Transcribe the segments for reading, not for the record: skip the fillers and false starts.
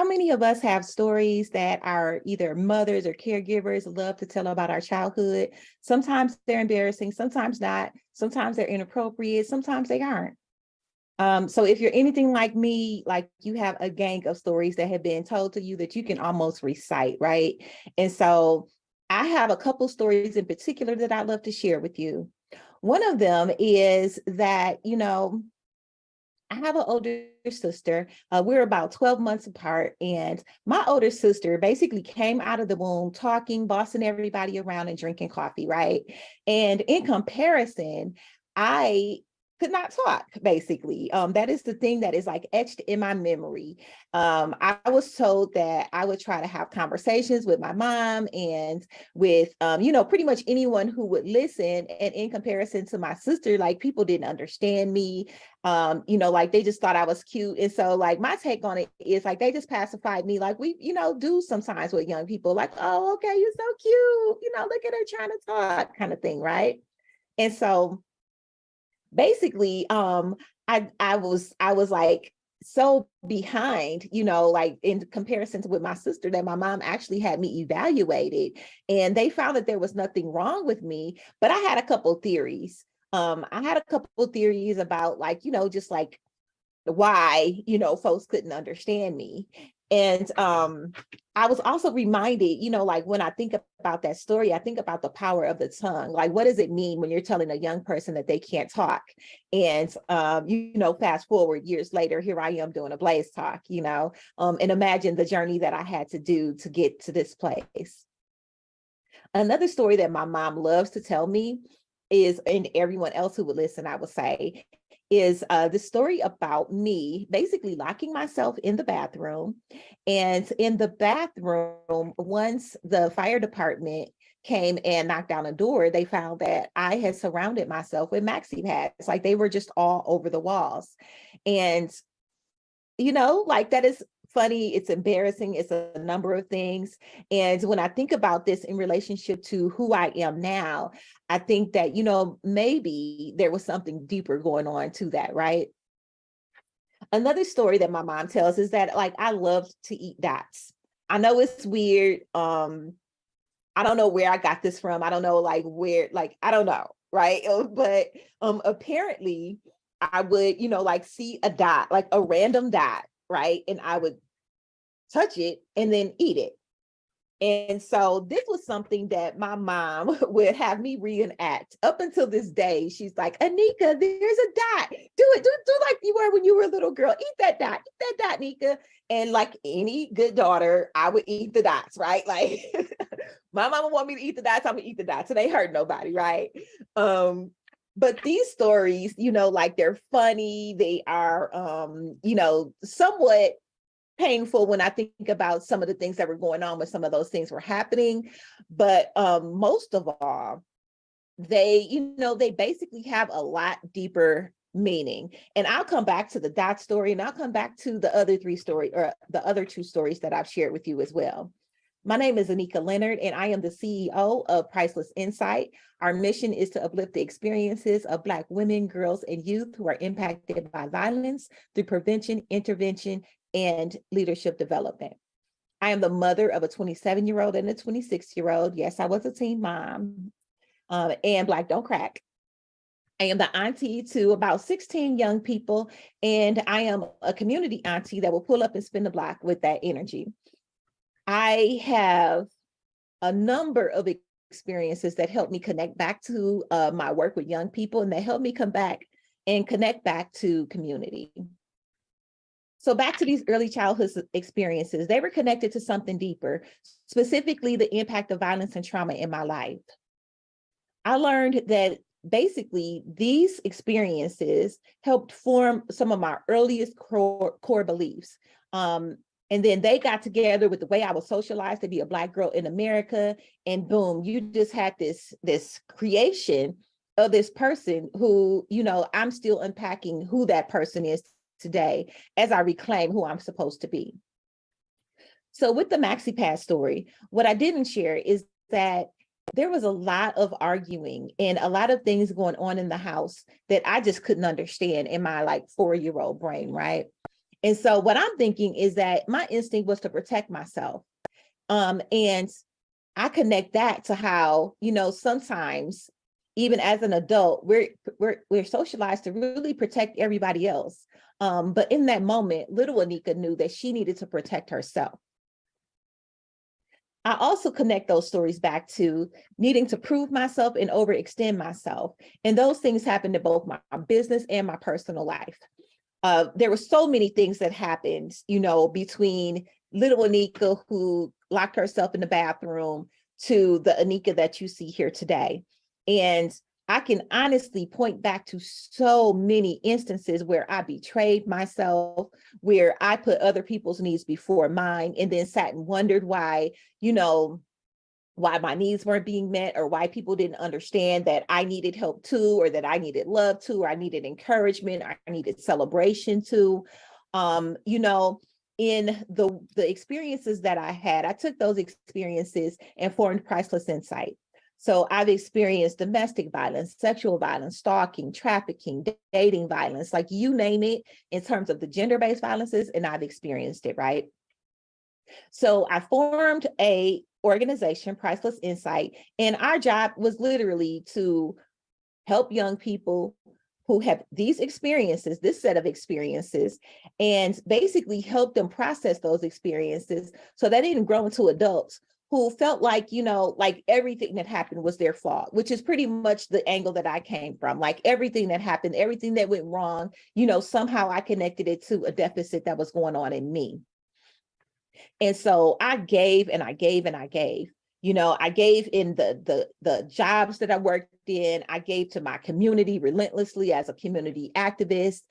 How many of us have stories that our either mothers or caregivers love to tell about our childhood? Sometimes they're embarrassing, sometimes not, sometimes they're inappropriate, sometimes they aren't. So if you're anything like me, like you have a gang of stories that have been told to you that you can almost recite, right? And so I have a couple stories in particular that I'd love to share with you. One of them is that, I have an older sister. We're about 12 months apart. And my older sister basically came out of the womb talking, bossing everybody around and drinking coffee, right? And in comparison, I could not talk, basically. That is the thing that is like etched in my memory. I was told that I would try to have conversations with my mom and with, pretty much anyone who would listen. And in comparison to my sister, like people didn't understand me. Like they just thought I was cute. And so like my take on it is like they just pacified me like we, do sometimes with young people, like, oh, okay, you're so cute, look at her trying to talk kind of thing, right? And so basically I was like so behind, like in comparison to with my sister, that my mom actually had me evaluated and they found that there was nothing wrong with me, but I had a couple theories. I had a couple theories about like, just like why, folks couldn't understand me. And I was also reminded, like when I think about that story, I think about the power of the tongue. Like, what does it mean when you're telling a young person that they can't talk? And, fast forward years later, here I am doing a Blaze Talk, and imagine the journey that I had to do to get to this place. Another story that my mom loves to tell me is, and everyone else who would listen, I would say, is the story about me basically locking myself in the bathroom. And in the bathroom, once the fire department came and knocked down a door, they found that I had surrounded myself with maxi pads. Like they were just all over the walls. And like that is funny, it's embarrassing, it's a number of things. And when I think about this in relationship to who I am now, I think that, maybe there was something deeper going on to that, right? Another story that my mom tells is that like I love to eat dots. I know it's weird. I don't know where I got this from. I don't know like where, like, I don't know, right? But apparently I would, like see a dot, like a random dot, right? And I would touch it and then eat it. And so this was something that my mom would have me reenact up until this day. She's like, Anika, there's a dot. Do like you were when you were a little girl. Eat that dot, Nika. And like any good daughter, I would eat the dots, right? Like my mama want me to eat the dots, I'm gonna eat the dots. And they hurt nobody, right? But these stories, like they're funny, they are somewhat painful when I think about some of the things that were going on when some of those things were happening. But most of all, they basically have a lot deeper meaning. And I'll come back to the dot story and I'll come back to the other the other two stories that I've shared with you as well. My name is Anika Leonard, and I am the CEO of Priceless Insight. Our mission is to uplift the experiences of Black women, girls, and youth who are impacted by violence through prevention, intervention, and leadership development. I am the mother of a 27-year-old and a 26-year-old. Yes, I was a teen mom, and Black don't crack. I am the auntie to about 16 young people, and I am a community auntie that will pull up and spin the block with that energy. I have a number of experiences that help me connect back to my work with young people, and that help me come back and connect back to community. So back to these early childhood experiences, they were connected to something deeper, specifically the impact of violence and trauma in my life. I learned that basically these experiences helped form some of my earliest core beliefs. And then they got together with the way I was socialized to be a Black girl in America. And boom, you just had this creation of this person who, I'm still unpacking who that person is today as I reclaim who I'm supposed to be. So with the MaxiPad story, what I didn't share is that there was a lot of arguing and a lot of things going on in the house that I just couldn't understand in my like 4-year-old brain, right? And so what I'm thinking is that my instinct was to protect myself. And I connect that to how, sometimes even as an adult, we're socialized to really protect everybody else. But in that moment, little Anika knew that she needed to protect herself. I also connect those stories back to needing to prove myself and overextend myself. And those things happened to both my business and my personal life. There were so many things that happened, between little Anika who locked herself in the bathroom to the Anika that you see here today. And I can honestly point back to so many instances where I betrayed myself, where I put other people's needs before mine, and then sat and wondered why, why my needs weren't being met, or why people didn't understand that I needed help too, or that I needed love too, or I needed encouragement, or I needed celebration too. In the experiences that I had, I took those experiences and formed Priceless Insight. So I've experienced domestic violence, sexual violence, stalking, trafficking, dating violence, like you name it, in terms of the gender-based violences, and I've experienced it, right? So I formed a organization, Priceless Insight, and our job was literally to help young people who have these experiences, this set of experiences, and basically help them process those experiences so they didn't grow into adults who felt like, like everything that happened was their fault, which is pretty much the angle that I came from. Like everything that happened, everything that went wrong, somehow I connected it to a deficit that was going on in me. And so I gave and I gave and I gave. I gave in the jobs that I worked in. I gave to my community relentlessly as a community activist.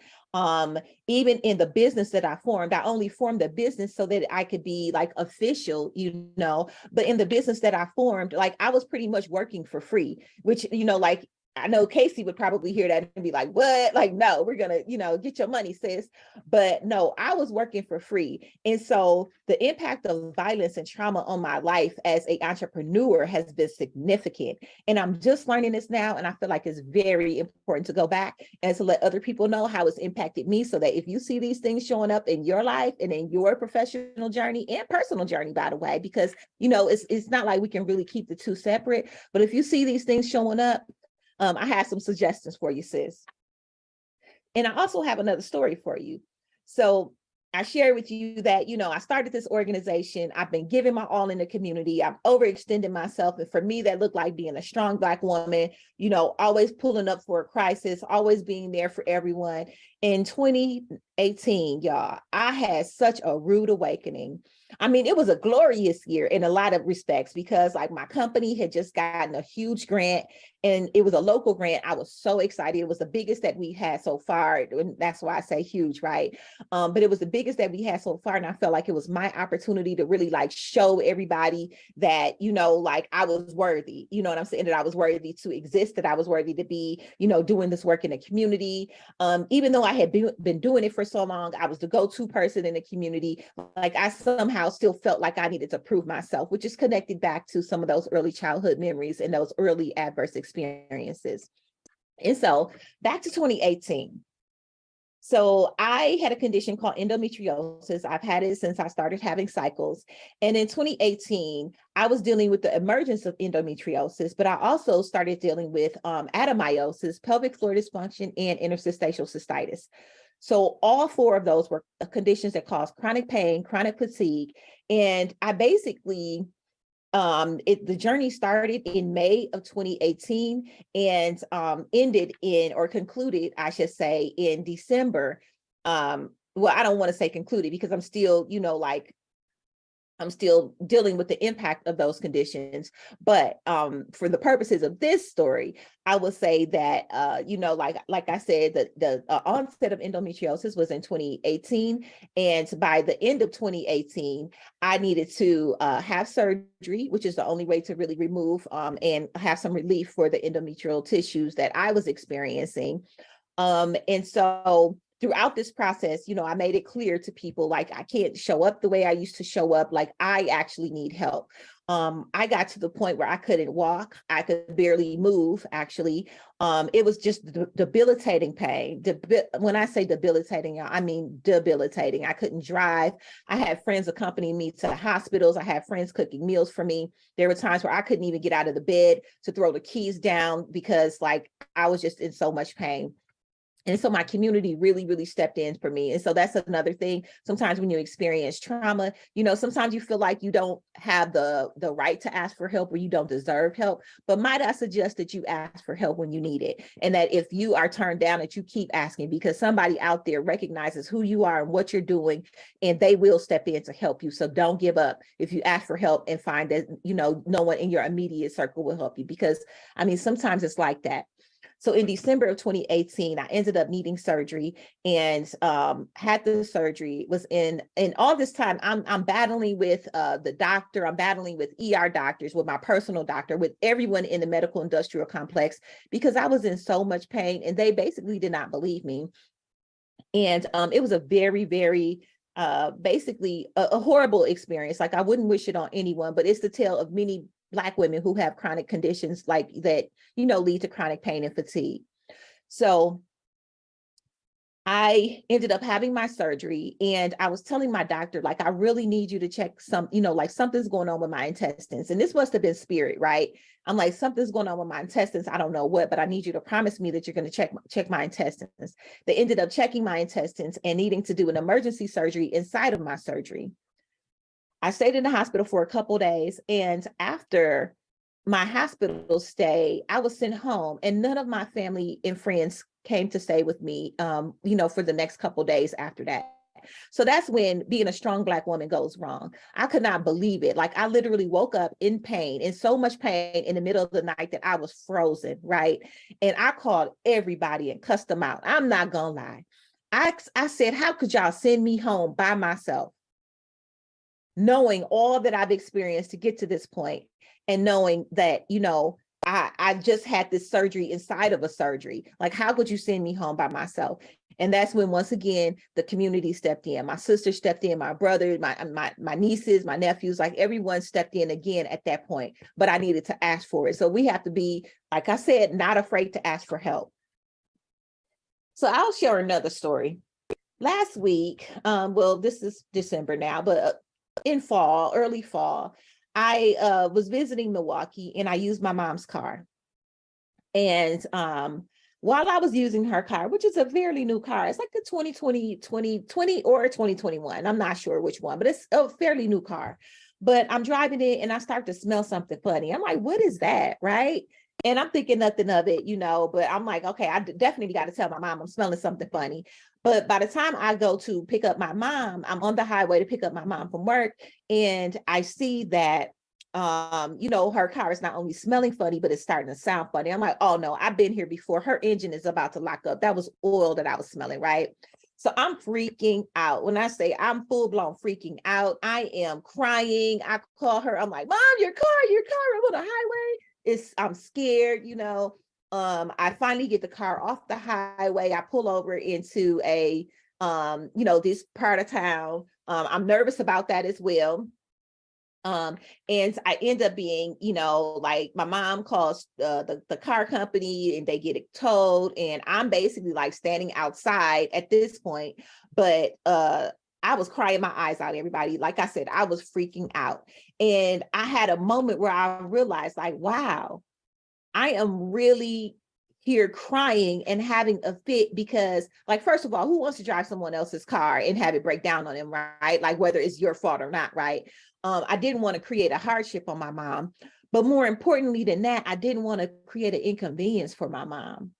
Even in the business that I formed, I only formed the business so that I could be like official, but in the business that I formed, like I was pretty much working for free, which, like I know Casey would probably hear that and be like, what? Like, no, we're going to, get your money, sis. But no, I was working for free. And so the impact of violence and trauma on my life as an entrepreneur has been significant. And I'm just learning this now. And I feel like it's very important to go back and to let other people know how it's impacted me, so that if you see these things showing up in your life and in your professional journey and personal journey, by the way, because, it's not like we can really keep the two separate. But if you see these things showing up, I have some suggestions for you, sis. And I also have another story for you. So I share with you that, I started this organization. I've been giving my all in the community. I'm overextending myself. And for me, that looked like being a strong Black woman, always pulling up for a crisis, always being there for everyone. In 2018, y'all, I had such a rude awakening. I mean, it was a glorious year in a lot of respects, because like my company had just gotten a huge grant, and it was a local grant. I was so excited. It was the biggest that we had so far. And that's why I say huge, right? But it was the biggest that we had so far. And I felt like it was my opportunity to really like show everybody that, like I was worthy, you know what I'm saying? That I was worthy to exist, that I was worthy to be, doing this work in the community. Even though I had been doing it for so long, I was the go-to person in the community. Like I somehow still felt like I needed to prove myself, which is connected back to some of those early childhood memories and those early adverse experiences. And so back to 2018. So I had a condition called endometriosis. I've had it since I started having cycles. And in 2018, I was dealing with the emergence of endometriosis, but I also started dealing with adenomyosis, pelvic floor dysfunction, and interstitial cystitis. So all four of those were conditions that cause chronic pain, chronic fatigue. And I basically, the journey started in May of 2018 and ended in, or concluded, I should say, in December. Well, I don't want to say concluded, because I'm still, I'm still dealing with the impact of those conditions. But for the purposes of this story, I will say that, like I said, the onset of endometriosis was in 2018. And by the end of 2018, I needed to have surgery, which is the only way to really remove and have some relief for the endometrial tissues that I was experiencing. And so throughout this process, I made it clear to people, like, I can't show up the way I used to show up. Like, I actually need help. I got to the point where I couldn't walk. I could barely move, actually. It was just debilitating pain. When I say debilitating, I mean debilitating. I couldn't drive. I had friends accompanying me to hospitals. I had friends cooking meals for me. There were times where I couldn't even get out of the bed to throw the keys down because, like, I was just in so much pain. And so my community really, really stepped in for me. And so that's another thing. Sometimes when you experience trauma, sometimes you feel like you don't have the right to ask for help, or you don't deserve help. But might I suggest that you ask for help when you need it? And that if you are turned down, that you keep asking, because somebody out there recognizes who you are and what you're doing, and they will step in to help you. So don't give up if you ask for help and find that, no one in your immediate circle will help you, because sometimes it's like that. So in December of 2018, I ended up needing surgery, and had the surgery. And all this time I'm battling with the doctor. I'm battling with ER doctors, with my personal doctor, with everyone in the medical industrial complex, because I was in so much pain and they basically did not believe me. And it was a very, very basically a horrible experience. Like, I wouldn't wish it on anyone, but it's the tale of many Black women who have chronic conditions like that, lead to chronic pain and fatigue. So I ended up having my surgery, and I was telling my doctor, like, I really need you to check like, something's going on with my intestines. And this must have been spirit, right? I'm like, something's going on with my intestines. I don't know what, but I need you to promise me that you're going to check my intestines. They ended up checking my intestines and needing to do an emergency surgery inside of my surgery. I stayed in the hospital for a couple of days, and after my hospital stay, I was sent home, and none of my family and friends came to stay with me, for the next couple of days after that. So that's when being a strong Black woman goes wrong. I could not believe it. Like, I literally woke up in pain, in so much pain, in the middle of the night that I was frozen, right? And I called everybody and cussed them out. I'm not gonna lie. I said, how could y'all send me home by myself, knowing all that I've experienced to get to this point, and knowing that, I just had this surgery inside of a surgery. Like, how could you send me home by myself? And that's when, once again, the community stepped in. My sister stepped in, my brother, my nieces, my nephews, like, everyone stepped in again at that point. But I needed to ask for it. So we have to be, like I said, not afraid to ask for help. So I'll share another story. Last week, well, this is December now, but in early fall, I was visiting Milwaukee, and I used my mom's car. And while I was using her car, which is a fairly new car, it's like the 2020 or 2021, I'm not sure which one, but it's a fairly new car. But I'm driving it and I start to smell something funny. I'm like, what is that? Right. And I'm thinking nothing of it, but I'm like, okay, I definitely got to tell my mom I'm smelling something funny. But by the time I go to pick up my mom, I'm on the highway to pick up my mom from work, and I see that her car is not only smelling funny, but it's starting to sound funny. I'm like, oh no, I've been here before. Her engine is about to lock up. That was oil that I was smelling, right? So I'm freaking out. When I say I'm full blown freaking out, I am crying. I call her. I'm like, Mom, your car, I'm on the highway. I'm scared, I finally get the car off the highway. I pull over into a, this part of town. I'm nervous about that as well. And I end up being, like, my mom calls the car company and they get it towed. And I'm basically like standing outside at this point, but I was crying my eyes out, everybody. Like I said, I was freaking out. And I had a moment where I realized, like, wow, I am really here crying and having a fit, because, like, first of all, who wants to drive someone else's car and have it break down on them, right? Like, whether it's your fault or not, right? I didn't want to create a hardship on my mom, but more importantly than that, I didn't want to create an inconvenience for my mom.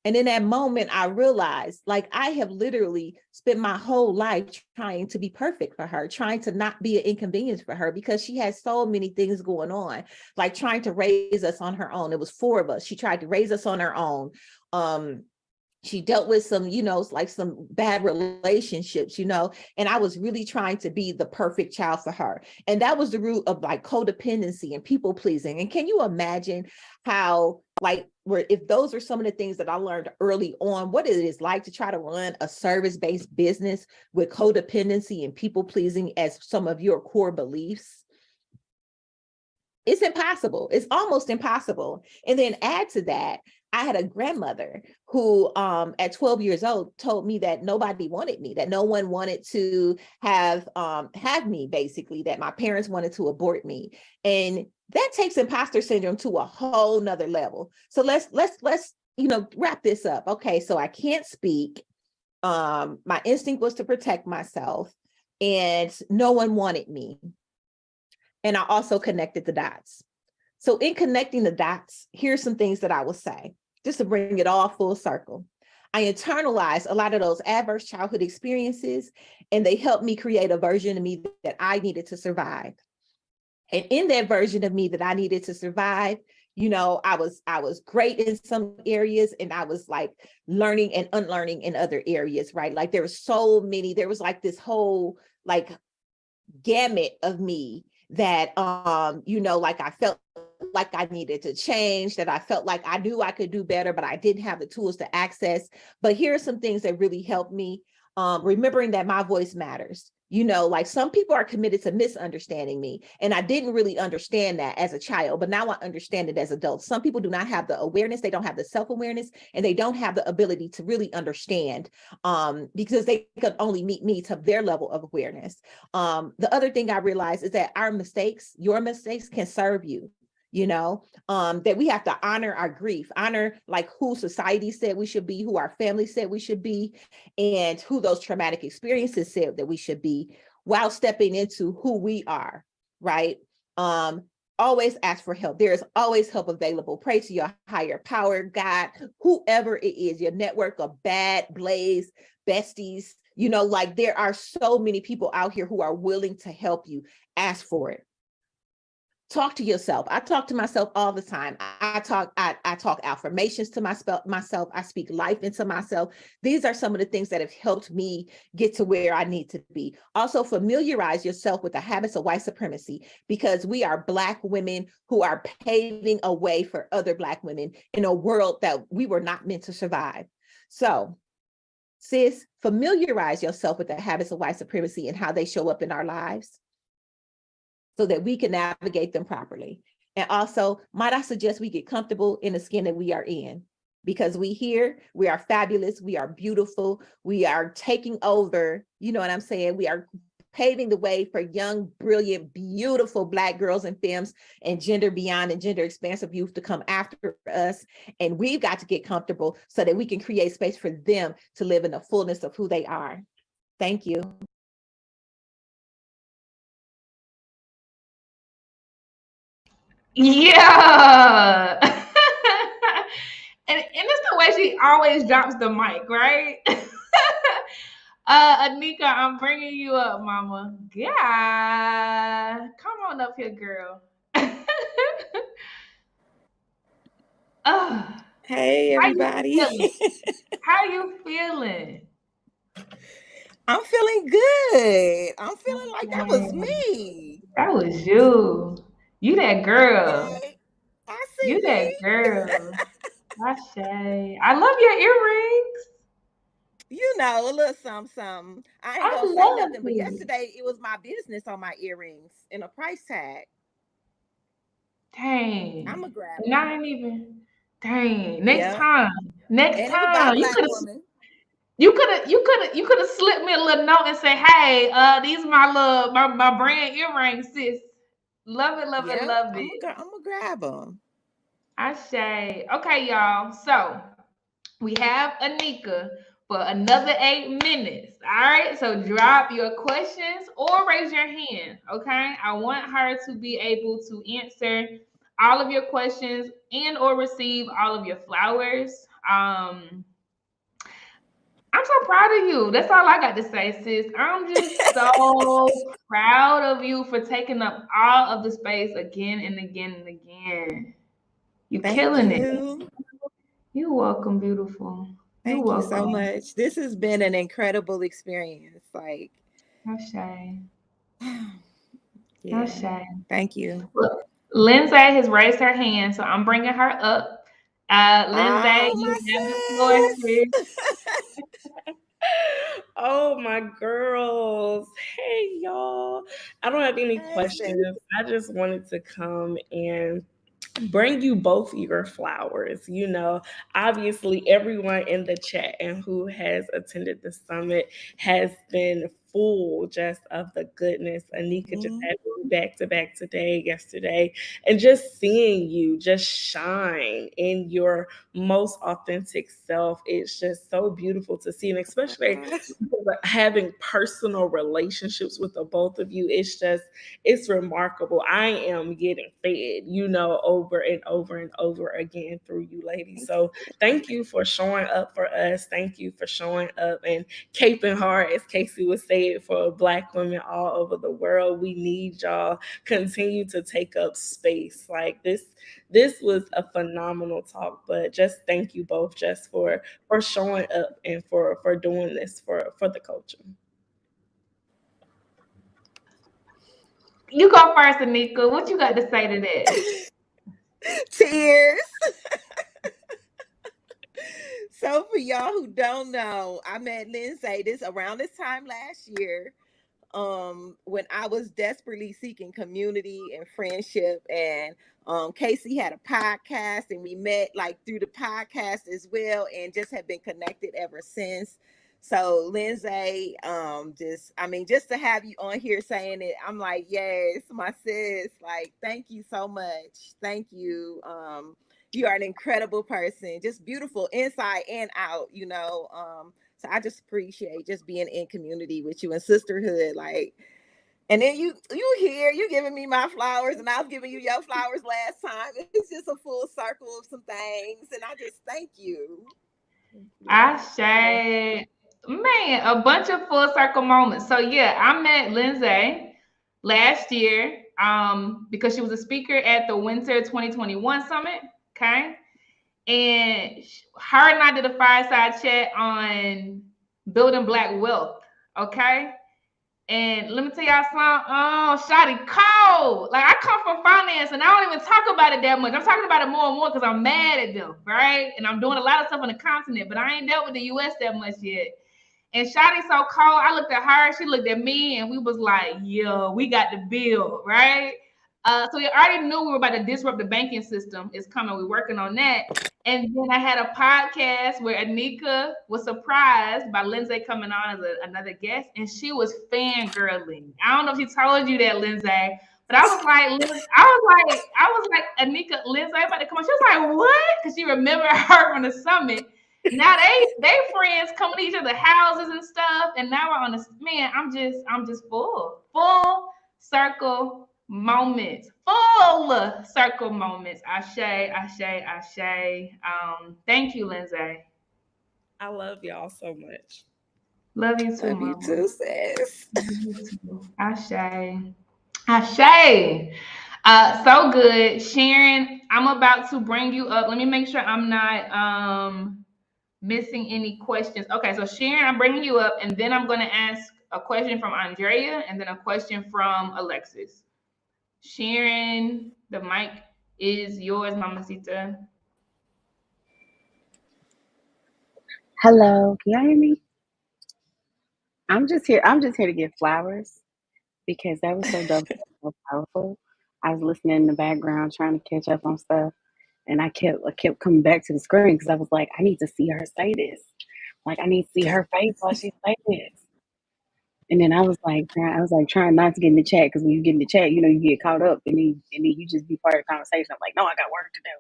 And in that moment, I realized, like, I have literally spent my whole life trying to be perfect for her, trying to not be an inconvenience for her, because she has so many things going on, like trying to raise us on her own. It was 4 of us. She tried to raise us on her own. She dealt with some, like some bad relationships, and I was really trying to be the perfect child for her. And that was the root of, like, codependency and people pleasing. And can you imagine how like where if those are some of the things that I learned early on, what it is like to try to run a service-based business with codependency and people pleasing as some of your core beliefs, it's impossible. It's almost impossible. And then add to that, I had a grandmother who at 12 years old told me that nobody wanted me, that no one wanted to have me, basically, that my parents wanted to abort me. And that takes imposter syndrome to a whole nother level. So let's wrap this up. Okay, so I can't speak. My instinct was to protect myself, and no one wanted me. And I also connected the dots. So in connecting the dots, here's some things that I will say, just to bring it all full circle. I internalized a lot of those adverse childhood experiences, and they helped me create a version of me that I needed to survive. And in that version of me that I needed to survive, I was great in some areas, and I was like learning and unlearning in other areas, right? Like there was like this whole like gamut of me that like I felt like I needed to change, that I felt like I knew I could do better, but I didn't have the tools to access. But here are some things that really helped me. Remembering that my voice matters. Like some people are committed to misunderstanding me, and I didn't really understand that as a child, but now I understand it as adults. Some people do not have the awareness, they don't have the self-awareness, and they don't have the ability to really understand because they could only meet me to their level of awareness. The other thing I realized is that your mistakes can serve you. That we have to honor our grief, honor like who society said we should be, who our family said we should be, and who those traumatic experiences said that we should be, while stepping into who we are, right? Always ask for help. There is always help available. Pray to your higher power, God, whoever it is, your network of bad blaze, besties, like there are so many people out here who are willing to help you. Ask for it. Talk to yourself. I talk to myself all the time. I talk affirmations to myself. I speak life into myself. These are some of the things that have helped me get to where I need to be. Also, familiarize yourself with the habits of white supremacy, because we are Black women who are paving a way for other Black women in a world that we were not meant to survive. So, sis, familiarize yourself with the habits of white supremacy and how they show up in our lives, so that we can navigate them properly. And also, might I suggest we get comfortable in the skin that we are in, because we are fabulous, we are beautiful, we are taking over, you know what I'm saying? We are paving the way for young, brilliant, beautiful Black girls and femmes and gender beyond and gender expansive youth to come after us. And we've got to get comfortable so that we can create space for them to live in the fullness of who they are. Thank you. Yeah. And it's the way she always drops the mic, right? Anika, I'm bringing you up, mama. Yeah. Come on up here, girl. uh, Hey, how you everybody. feeling? How you feeling? I'm feeling good. I'm feeling like that was Okay. me. That was you. You that girl. Okay. I You see that me. girl. Sashay. I love your earrings. A little something, something. I ain't I gonna say love nothing, but it. yesterday it was my business on my earrings and a price tag. I'm Dang. gonna grab And them. I ain't even. Dang. Next Yeah. time. Next And it was by a time. Black woman. You could have slipped me a little note and say, hey, these are my brand earrings, sis. Love it, love it, Yep. love I'm it. gonna grab them. I say, okay, y'all. So we have Anika for another 8 minutes. All right. So drop your questions or raise your hand. Okay. I want her to be able to answer all of your questions and or receive all of your flowers. I'm so proud of you. That's all I got to say, sis. I'm just so proud of you for taking up all of the space again and again and again. You're Thank killing it. you. You're welcome, beautiful. You're Thank you so welcome. much. This has been an incredible experience. Like, No shame. No yeah. shame. Thank you. Look, Lindsay has raised her hand, so I'm bringing her up. Lindsay, Oh, you have the floor, my sis. sis. Oh, my girls. Hey, y'all. I don't have any Hey, sis. questions. I just wanted to come and bring you both your flowers. You know, obviously, everyone in the chat and who has attended the summit has been full just of the goodness. Anika just Mhm. had me back to back today, yesterday, and just seeing you just shine in your most authentic self. It's just so beautiful to see, and especially having personal relationships with the both of you. It's remarkable. I am getting fed, over and over and over again through you ladies. So thank you for showing up for us. Thank you for showing up and caping hard, as Casey was saying, for Black women all over the world. We need y'all. Continue to take up space. Like this was a phenomenal talk, but just thank you both just for showing up and for doing this for the culture. You go first, Anika. What you got to say to that? Tears. So for y'all who don't know, I met Lindsay around this time last year. When I was desperately seeking community and friendship, and Casey had a podcast, and we met like through the podcast as well, and just have been connected ever since. So Lindsay, just to have you on here saying it, I'm like, yes, my sis, like, thank you so much. Thank you. You are an incredible person, just beautiful inside and out. So I just appreciate just being in community with you and sisterhood. Like, and then you giving me my flowers, and I was giving you your flowers last time. It's just a full circle of some things, and I just thank you. I say, man, a bunch of full circle moments. So yeah, I met Lindsay last year because she was a speaker at the Winter 2021 Summit. Okay. And her and I did a fireside chat on building Black wealth. Okay. And let me tell y'all something. Oh, Shotty cold. Like, I come from finance and I don't even talk about it that much. I'm talking about it more and more because I'm mad at them, right? And I'm doing a lot of stuff on the continent, but I ain't dealt with the US that much yet. And Shotty so cold. I looked at her, she looked at me, and we was like, "Yo, we got the bill, right?" So we already knew we were about to disrupt the banking system. It's coming. We're working on that. And then I had a podcast where Anika was surprised by Lindsay coming on as another guest, and she was fangirling. I don't know if she told you that, Lindsay, but I was like, Anika, Lindsay about to come on. She was like, what? Because she remembered her from the summit. Now they friends coming to each other's houses and stuff, and now we're on this. Man, I'm just full circle moments, full circle moments. Ashe, ashe, ashe. Thank you, Lindsay. I love y'all so much. Love you too, Love you mama. too, sis. Love you too. Ashe, ashe. So good, Sharon. I'm about to bring you up. Let me make sure I'm not missing any questions. Okay, so Sharon, I'm bringing you up, and then I'm going to ask a question from Andrea, and then a question from Alexis. Sharon, the mic is yours, Mamacita. Hello, can y'all hear me? I'm just here. I'm just here to give flowers because that was so dope, so powerful. I was listening in the background, trying to catch up on stuff, and I kept coming back to the screen because I was like, I need to see her say this. Like, I need to see her face while she say this. And then I was like trying not to get in the chat because when you get in the chat, you get caught up, and then you just be part of the conversation. I'm like, no, I got work to do.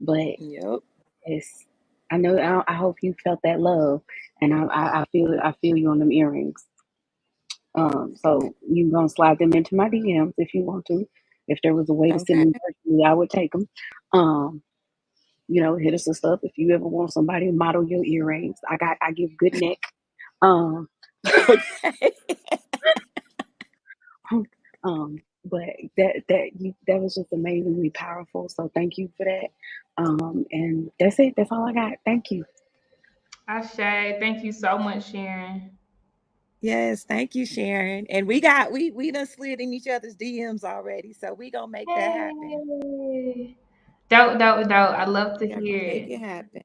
But Yep. it's, I know. I hope you felt that love, and I feel you on them earrings. So you gonna slide them into my DMs if you want to. If there was a way to send Okay. them personally, I would take them. Um, hit us up if you ever want somebody to model your earrings. I give good neck. Um, but that was just amazingly powerful. So thank you for that. And that's it. That's all I got. Thank you. Ashe, thank you so much, Sharon. Yes, thank you, Sharon. And we done slid in each other's DMs already, so we gonna make that happen. Hey. Dope. I love to Yeah, hear make it. it happen.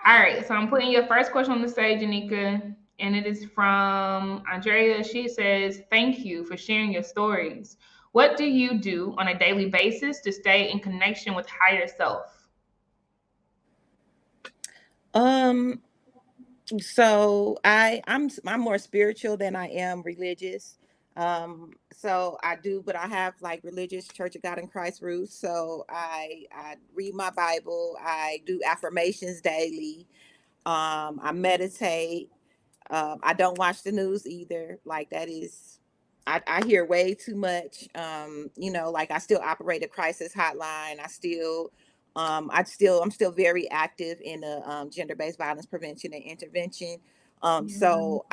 All right, so I'm putting your first question on the stage, Anika, and it is from Andrea. She says, "Thank you for sharing your stories. What do you do on a daily basis to stay in connection with higher self?" Um, so I'm more spiritual than I am religious. So I do, but I have like religious Church of God in Christ roots. So I read my Bible. I do affirmations daily. I meditate. I don't watch the news either. Like that is, I hear way too much. Like I still operate a crisis hotline. I'm still very active in the gender-based violence prevention and intervention. Yeah. So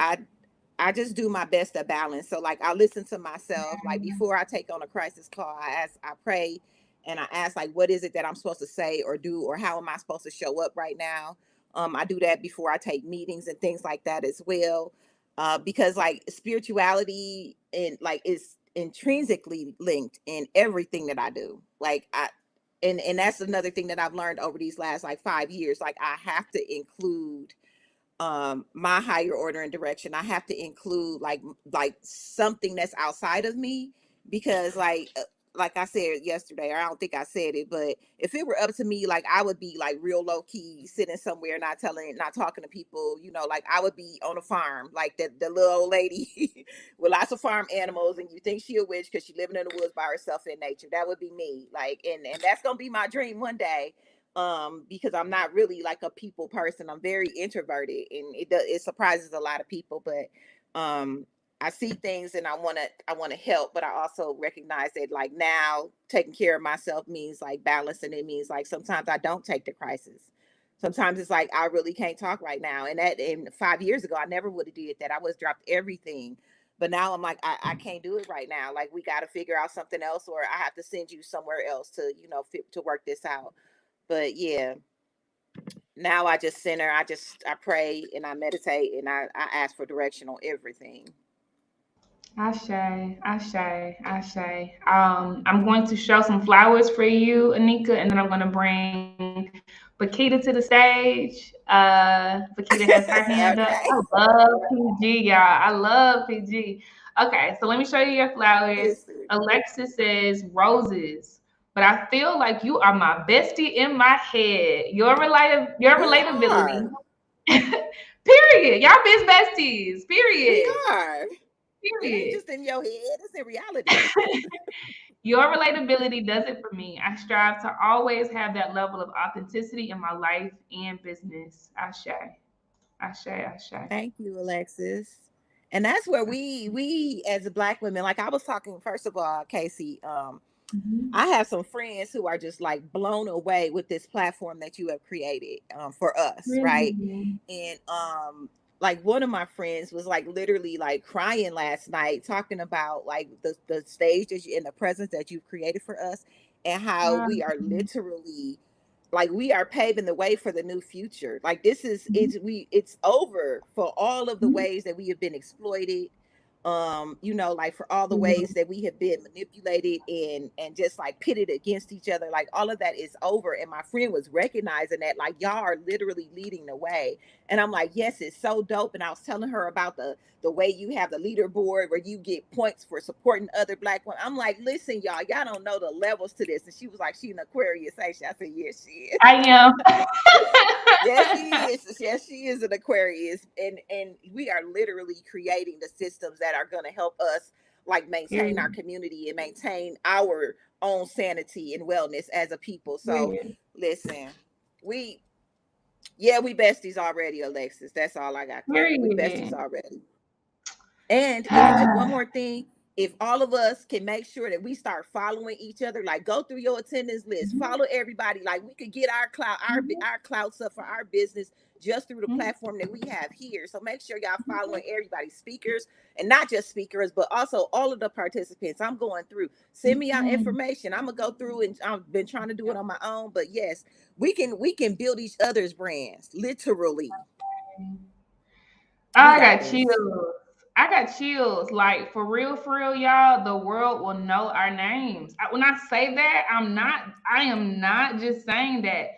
I just do my best to balance. So like I listen to myself. Like before I take on a crisis call, I pray, and I ask like, what is it that I'm supposed to say or do, or how am I supposed to show up right now? I do that before I take meetings and things like that as well, because like spirituality and like is intrinsically linked in everything that I do. And that's another thing that I've learned over these last like 5 years. Like I have to include my higher order and direction. I have to include like something that's outside of me, because like I said yesterday, or I don't think I said it, but if it were up to me, like I would be like real low key sitting somewhere, not talking to people, like I would be on a farm like the little old lady with lots of farm animals, and you think she a witch because she living in the woods by herself in nature. That would be me. Like, and that's gonna be my dream one day, because I'm not really like a people person. I'm very introverted, and it surprises a lot of people, but I see things and I want to help, but I also recognize that like now taking care of myself means like balancing. It means like sometimes I don't take the crisis. Sometimes it's like I really can't talk right now, and 5 years ago I never would have did that. I was dropped everything, but now I'm like I can't do it right now. Like we got to figure out something else, or I have to send you somewhere else to to work this out. But yeah, now I just center, I pray and I meditate, and I ask for direction on everything. Ashe, Ashe, Ashe. I'm going to show some flowers for you, Anika, and then I'm going to bring Bakita to the stage. Bakita has her hand up. Okay. I love PG, y'all. I love PG. Okay, so let me show you your flowers. Listen, Alexis says roses, but I feel like you are my bestie in my head. Your we relatability. are. Period. Y'all best besties. We Period. are. It ain't Period. just in your head, it's in reality. Your relatability does it for me. I strive to always have that level of authenticity in my life and business. Ashe, Ashe, Ashe. Thank you, Alexis. And that's where we as a Black women, like I was talking, first of all, Casey, Mhm. I have some friends who are just like blown away with this platform that you have created, for us, right? Really? And like one of my friends was like literally like crying last night, talking about like the stage that you, in the presence that you've created for us, and how Wow. we are literally like we are paving the way for the new future. Like this is it's over for all of the Mhm. ways that we have been exploited, like for all the ways that we have been manipulated and just like pitted against each other. Like all of that is over, and my friend was recognizing that like y'all are literally leading the way. And I'm like, yes, it's so dope. And I was telling her about the way you have the leaderboard where you get points for supporting other Black women. I'm like, listen, y'all don't know the levels to this. And she was like, she an Aquarius, ain't she? I said, yes, she is. I am. Yes, she is. Yes, she is an Aquarius, and we are literally creating the systems that are going to help us like maintain our Period. community and maintain our own sanity and wellness as a people. So, Period. listen, we we besties already, Alexis. That's all I got to say. We besties Period. already. And if one more thing, if all of us can make sure that we start following each other, like go through your attendance list, Mhm. follow everybody, like we could get our clout, Mhm. our clouts up for our business just through the Mhm. platform that we have here. So make sure y'all following everybody, speakers, and not just speakers, but also all of the participants. I'm going through. Send me out Mhm. information. I'm gonna go through, and I've been trying to do it on my own. But yes, we can build each other's brands, literally. We I got got this. chills. I got chills. Like for real, y'all. The world will know our names. When I say that, I am not just saying that.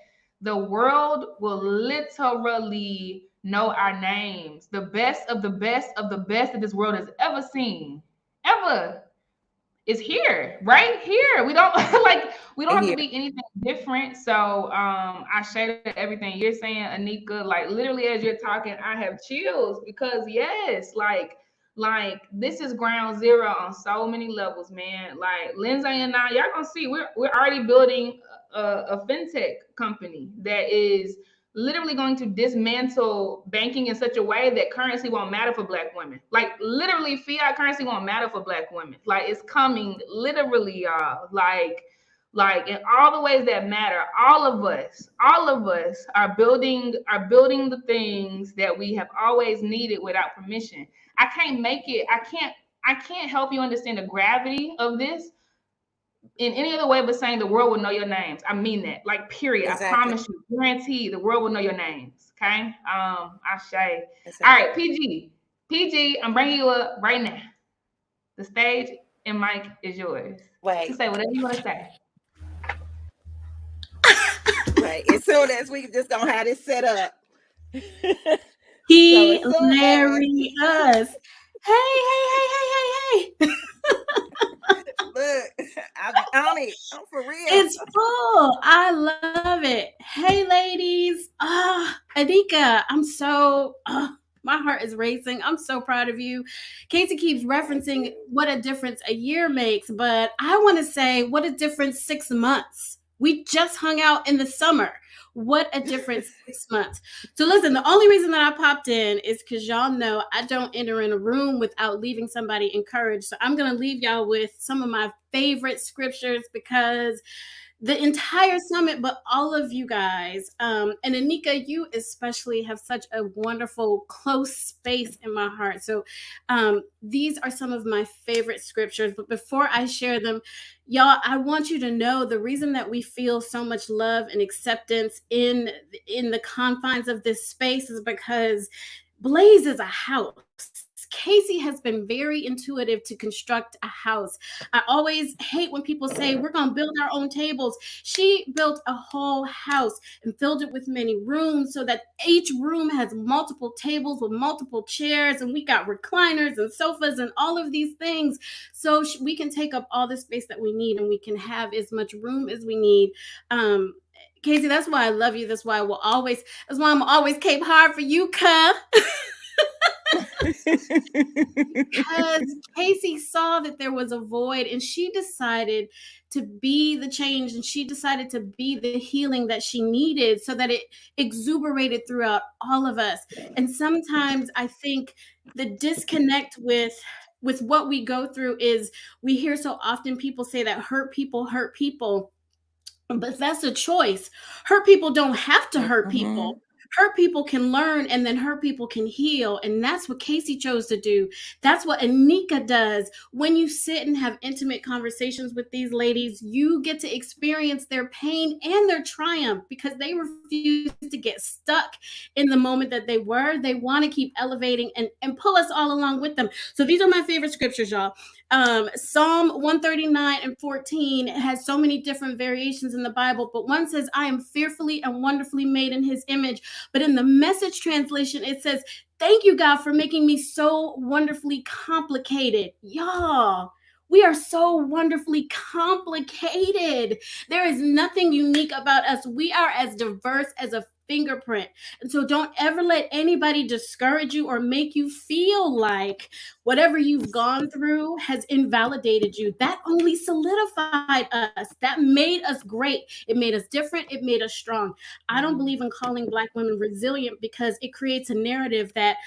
The world will literally know our names. The best of the best of the best that this world has ever seen, ever, is here, right here. We don't we don't have to Here. be anything different. So I share everything you're saying, Anika. Like literally as you're talking, I have chills because yes, like this is ground zero on so many levels, man. Like Lindsay and I, y'all gonna see we're already building a fintech company that is literally going to dismantle banking in such a way that currency won't matter for Black women. Like literally, fiat currency won't matter for Black women. Like it's coming, literally, y'all. Like in all the ways that matter. All of us are building the things that we have always needed without permission. I can't make it. I can't help you understand the gravity of this in any other way but saying the world will know your names. I mean that. Like, period. Exactly. I promise you, guarantee the world will know your names. Okay. Ashe. Exactly. All right, PG, I'm bringing you up right now. The stage and mic is yours. Wait. You say whatever you want to say. Right. As soon as we just gonna have this set up. Hilarious. Hey. Look, I'll be on it. I'm for real. It's full. I love it. Hey, ladies. Anika, I'm so, my heart is racing. I'm so proud of you. Casey keeps referencing what a difference a year makes, but I want to say what a difference 6 months. We just hung out in the summer. What a difference 6 months. So listen, the only reason that I popped in is because y'all know I don't enter in a room without leaving somebody encouraged. So I'm going to leave y'all with some of my favorite scriptures because the entire summit, but all of you guys, and Anika, you especially have such a wonderful, close space in my heart. So these are some of my favorite scriptures. But before I share them, y'all, I want you to know the reason that we feel so much love and acceptance in the confines of this space is because Blaze is a house. Casey has been very intuitive to construct a house. I always hate when people say we're going to build our own tables. She built a whole house and filled it with many rooms so that each room has multiple tables with multiple chairs, and we got recliners and sofas and all of these things so we can take up all the space that we need and we can have as much room as we need. Casey, that's why I love you. That's why I'm always Cape Hard for you, cuh. Because Casey saw that there was a void and she decided to be the change and she decided to be the healing that she needed so that it exuberated throughout all of us. And sometimes I think the disconnect with what we go through is we hear so often people say that hurt people. But that's a choice. Hurt people don't have to hurt people. Hurt people can learn and then hurt people can heal. And that's what Casey chose to do. That's what Anika does. When you sit and have intimate conversations with these ladies, you get to experience their pain and their triumph because they refuse to get stuck in the moment that they were. They want to keep elevating and pull us all along with them. So these are my favorite scriptures, y'all. Psalm 139:14 has so many different variations in the Bible, but one says, I am fearfully and wonderfully made in his image. But in the Message translation, it says, thank you, God, for making me so wonderfully complicated. Y'all, we are so wonderfully complicated. There is nothing unique about us. We are as diverse as a fingerprint. And so don't ever let anybody discourage you or make you feel like whatever you've gone through has invalidated you. That only solidified us. That made us great. It made us different. It made us strong. I don't believe in calling Black women resilient because it creates a narrative that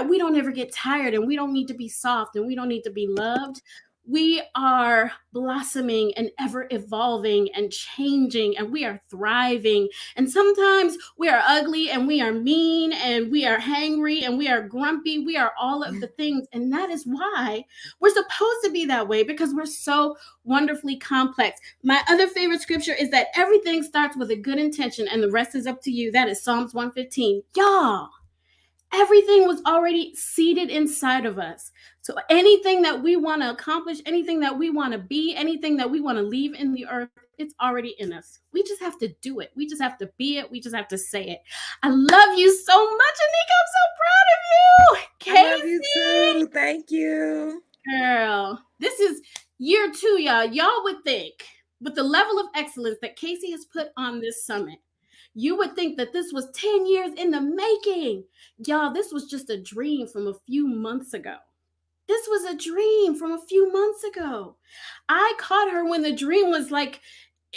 we don't ever get tired and we don't need to be soft and we don't need to be loved. We are blossoming and ever evolving and changing, and we are thriving. And sometimes we are ugly and we are mean and we are hangry and we are grumpy. We are all of the things. And that is why we're supposed to be that way, because we're so wonderfully complex. My other favorite scripture is that everything starts with a good intention and the rest is up to you. That is Psalms 115. Y'all, Everything was already seated inside of us. So anything that we want to accomplish, anything that we want to be, anything that we want to leave in the earth, it's already in us. We just have to do it. We just have to be it. We just have to say it. I love you so much, Anika. I'm so proud of you. I love you Casey, too. Thank you. girl, this is year 2, y'all. Y'all would think with the level of excellence that Casey has put on this summit, you would think that this was 10 years in the making. Y'all, this was just a dream from a few months ago. This was a dream from a few months ago. I caught her when the dream was like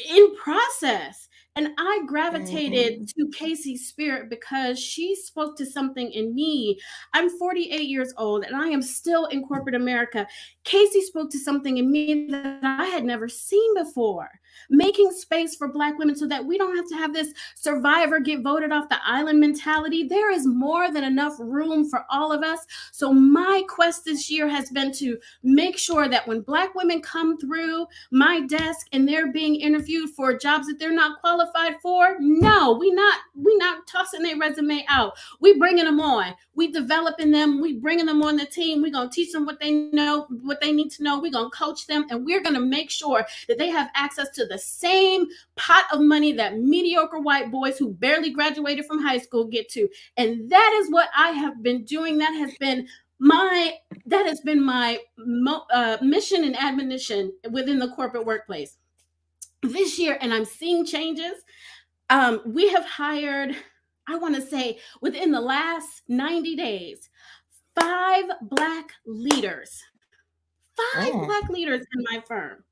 in process. And I gravitated to Casey's spirit because she spoke to something in me. I'm 48 years old and I am still in corporate America. Casey spoke to something in me that I had never seen before. Making space for Black women so that we don't have to have this survivor get voted off the island mentality. There is more than enough room for all of us. So my quest this year has been to make sure that when Black women come through my desk and they're being interviewed for jobs that they're not qualified for, no, we not tossing their resume out. We bringing them on. We developing them. We bringing them on the team. We're going to teach them what they know, what they need to know. We're going to coach them, and we're going to make sure that they have access to the same pot of money that mediocre white boys who barely graduated from high school get to. And that is what I have been doing. That has been my mission and admonition within the corporate workplace this year. And I'm seeing changes. We have hired, I want to say within the last 90 days, 5 Black leaders, 5 Black leaders in my firm.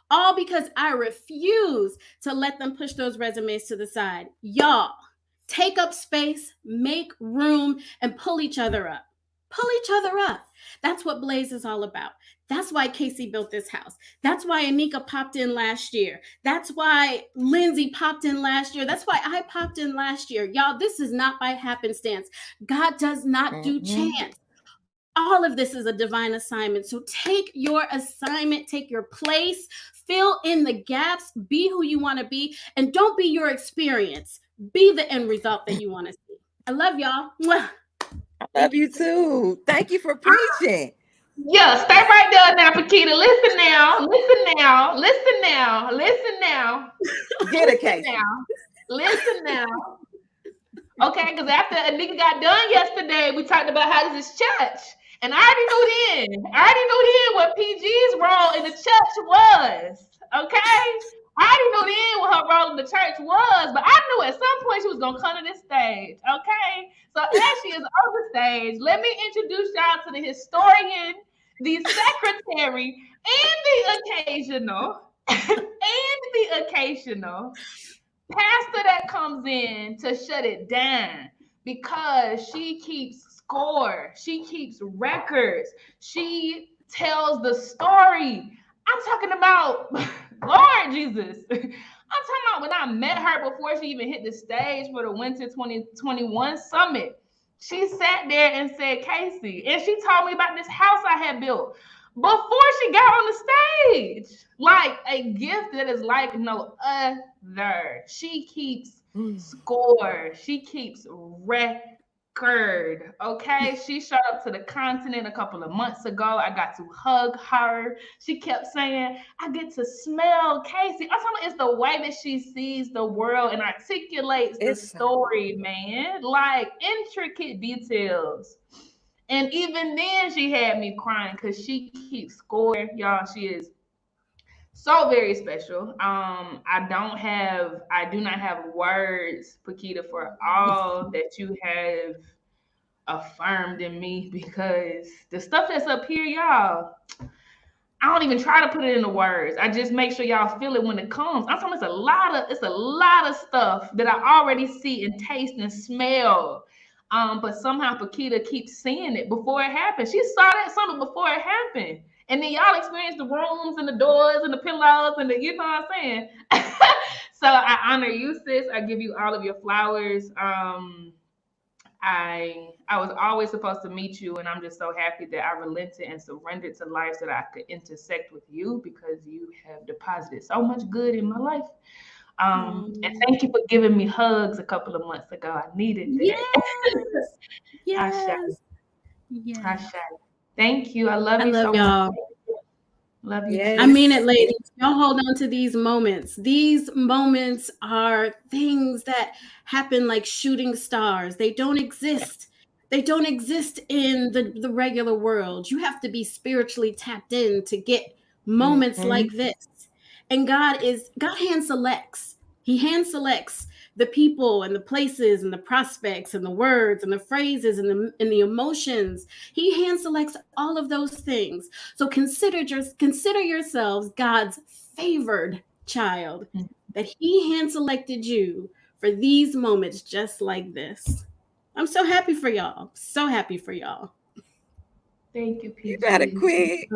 All because I refuse to let them push those resumes to the side. Y'all, take up space, make room, and pull each other up. Pull each other up. That's what Blaze is all about. That's why Casey built this house. That's why Anika popped in last year. That's why Lindsay popped in last year. That's why I popped in last year. Y'all, this is not by happenstance. God does not do chance. All of this is a divine assignment. So take your assignment, take your place, fill in the gaps, be who you want to be, and don't be your experience. Be the end result that you want to see. I love y'all. Mwah. I love you too. Thank you for preaching. Yeah, stay right there now, Paquita. Listen now. Listen now. Listen now. Listen now. Get a case. Listen now. Okay, because after Anika got done yesterday, we talked about how this is church. And I already knew then what PG's role in the church was. Okay? I already knew then what her role in the church was, but I knew at some point she was going to come to this stage. Okay? So as she is on the stage, let me introduce y'all to the historian, the secretary, and the occasional pastor that comes in to shut it down because she keeps score, she keeps records, she tells the story. I'm talking about Lord Jesus. I'm talking about when I met her before she even hit the stage for the Winter 2021 Summit. She sat there and said, Casey, and she told me about this house I had built before she got on the stage. Like a gift that is like no other. She keeps score. She keeps record. Okay. She showed up to the continent a couple of months ago. I got to hug her. She kept saying, I get to smell Casey. I'm talking about it's the way that she sees the world and articulates the story, man. Like intricate details. And even then she had me crying because she keeps scoring. Y'all, she is so very special. I do not have words, Paquita, for all that you have affirmed in me, because the stuff that's up here, y'all, I don't even try to put it into words. I just make sure y'all feel it when it comes. I'm talking it's a lot of stuff that I already see and taste and smell. But somehow Paquita keeps seeing it before it happens. She saw that something before it happened. And then y'all experience the rooms and the doors and the pillows and the, you know what I'm saying? So I honor you, sis. I give you all of your flowers. I was always supposed to meet you, and I'm just so happy that I relented and surrendered to life so that I could intersect with you, because you have deposited so much good in my life. And thank you for giving me hugs a couple of months ago. I needed that. Yes. Ashe. Yes. Ashe. Thank you. I love I you love so y'all. much. Love you. Yes. I mean it, ladies. Y'all hold on to these moments. These moments are things that happen like shooting stars. They don't exist. They don't exist in the regular world. You have to be spiritually tapped in to get moments like this. And God hand selects. He hand selects the people and the places and the prospects and the words and the phrases and the emotions. He hand selects all of those things. So consider yourselves God's favored child, that He hand selected you for these moments just like this. I'm so happy for y'all. So happy for y'all. Thank you, PG. You better quit.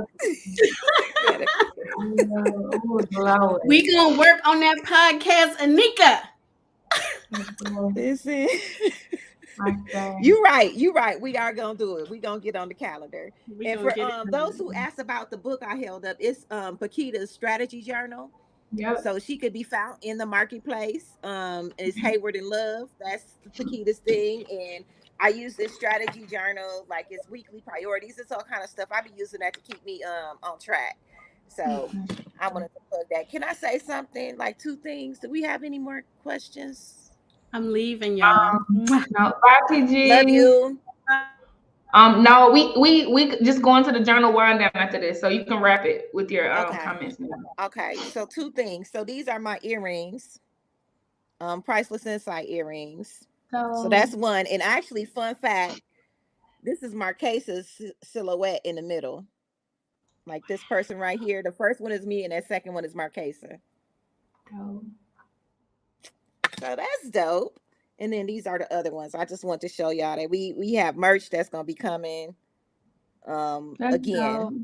We gonna work on that podcast, Anika. Listen. You right. We are gonna do it. We gonna get on the calendar. And for those who asked about the book I held up, it's Paquita's strategy journal. Yep. So she could be found in the marketplace. It's Hayward and Love. That's Paquita's thing. And I use this strategy journal, like it's weekly priorities. It's all kind of stuff. I be using that to keep me on track. So I wanted to plug that. Can I say something? Like 2 things. Do we have any more questions? I'm leaving y'all. No, bye, PG. Love you. No, we just going to the journal wind down after this, so you can wrap it with your comments now. Okay, so 2 things. So these are my earrings, Priceless Insight earrings. So that's one. And actually, fun fact, this is Marquesa's silhouette in the middle. Like this person right here. The first one is me, and that second one is Marquesa. Dope. So that's dope. And then these are the other ones. I just want to show y'all that we have merch that's gonna be coming. Again. Dope.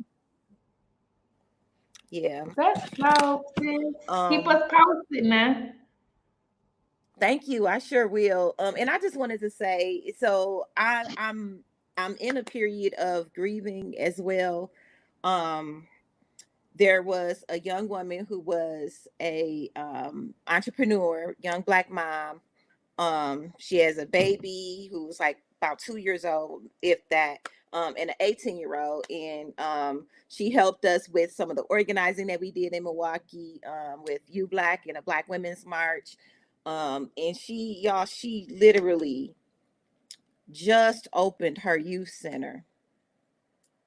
Yeah. That's dope, sis. Keep us posted now. Thank you. I sure will. And I just wanted to say, so I'm in a period of grieving as well. There was a young woman who was a entrepreneur, young Black mom. She has a baby who's like about 2 years old, if that, and an 18-year-old. And she helped us with some of the organizing that we did in Milwaukee, with You Black and a Black Women's March. And she literally just opened her youth center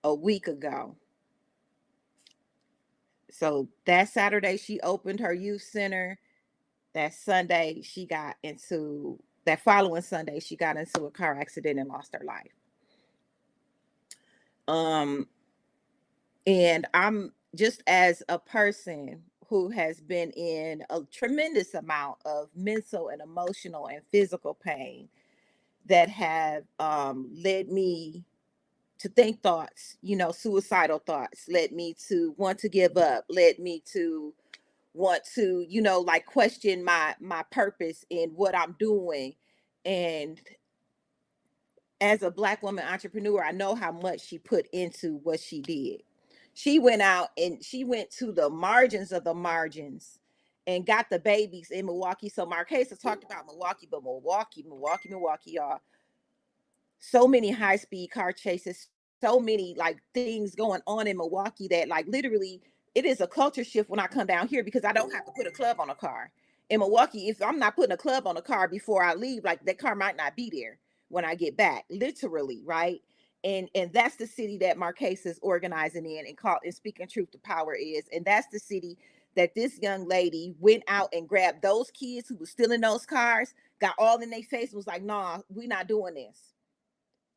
a week ago. So that Saturday she opened her youth center. That following Sunday she got into a car accident and lost her life. And I'm just, as a person who has been in a tremendous amount of mental and emotional and physical pain, that have led me to think thoughts, suicidal thoughts, led me to want to give up, led me to want to, like question my purpose in what I'm doing. And as a Black woman entrepreneur, I know how much she put into what she did. She went out and she went to the margins of the margins and got the babies in Milwaukee. So Marquesa talked about Milwaukee, but Milwaukee, y'all. So many high-speed car chases, so many like things going on in Milwaukee that like literally it is a culture shift when I come down here, because I don't have to put a club on a car. In Milwaukee, if I'm not putting a club on a car before I leave, like that car might not be there when I get back, literally, right? And that's the city that Marquesa is organizing in and speaking truth to power is. And that's the city that this young lady went out and grabbed those kids who were still in those cars, got all in their face, was like, nah, we're not doing this.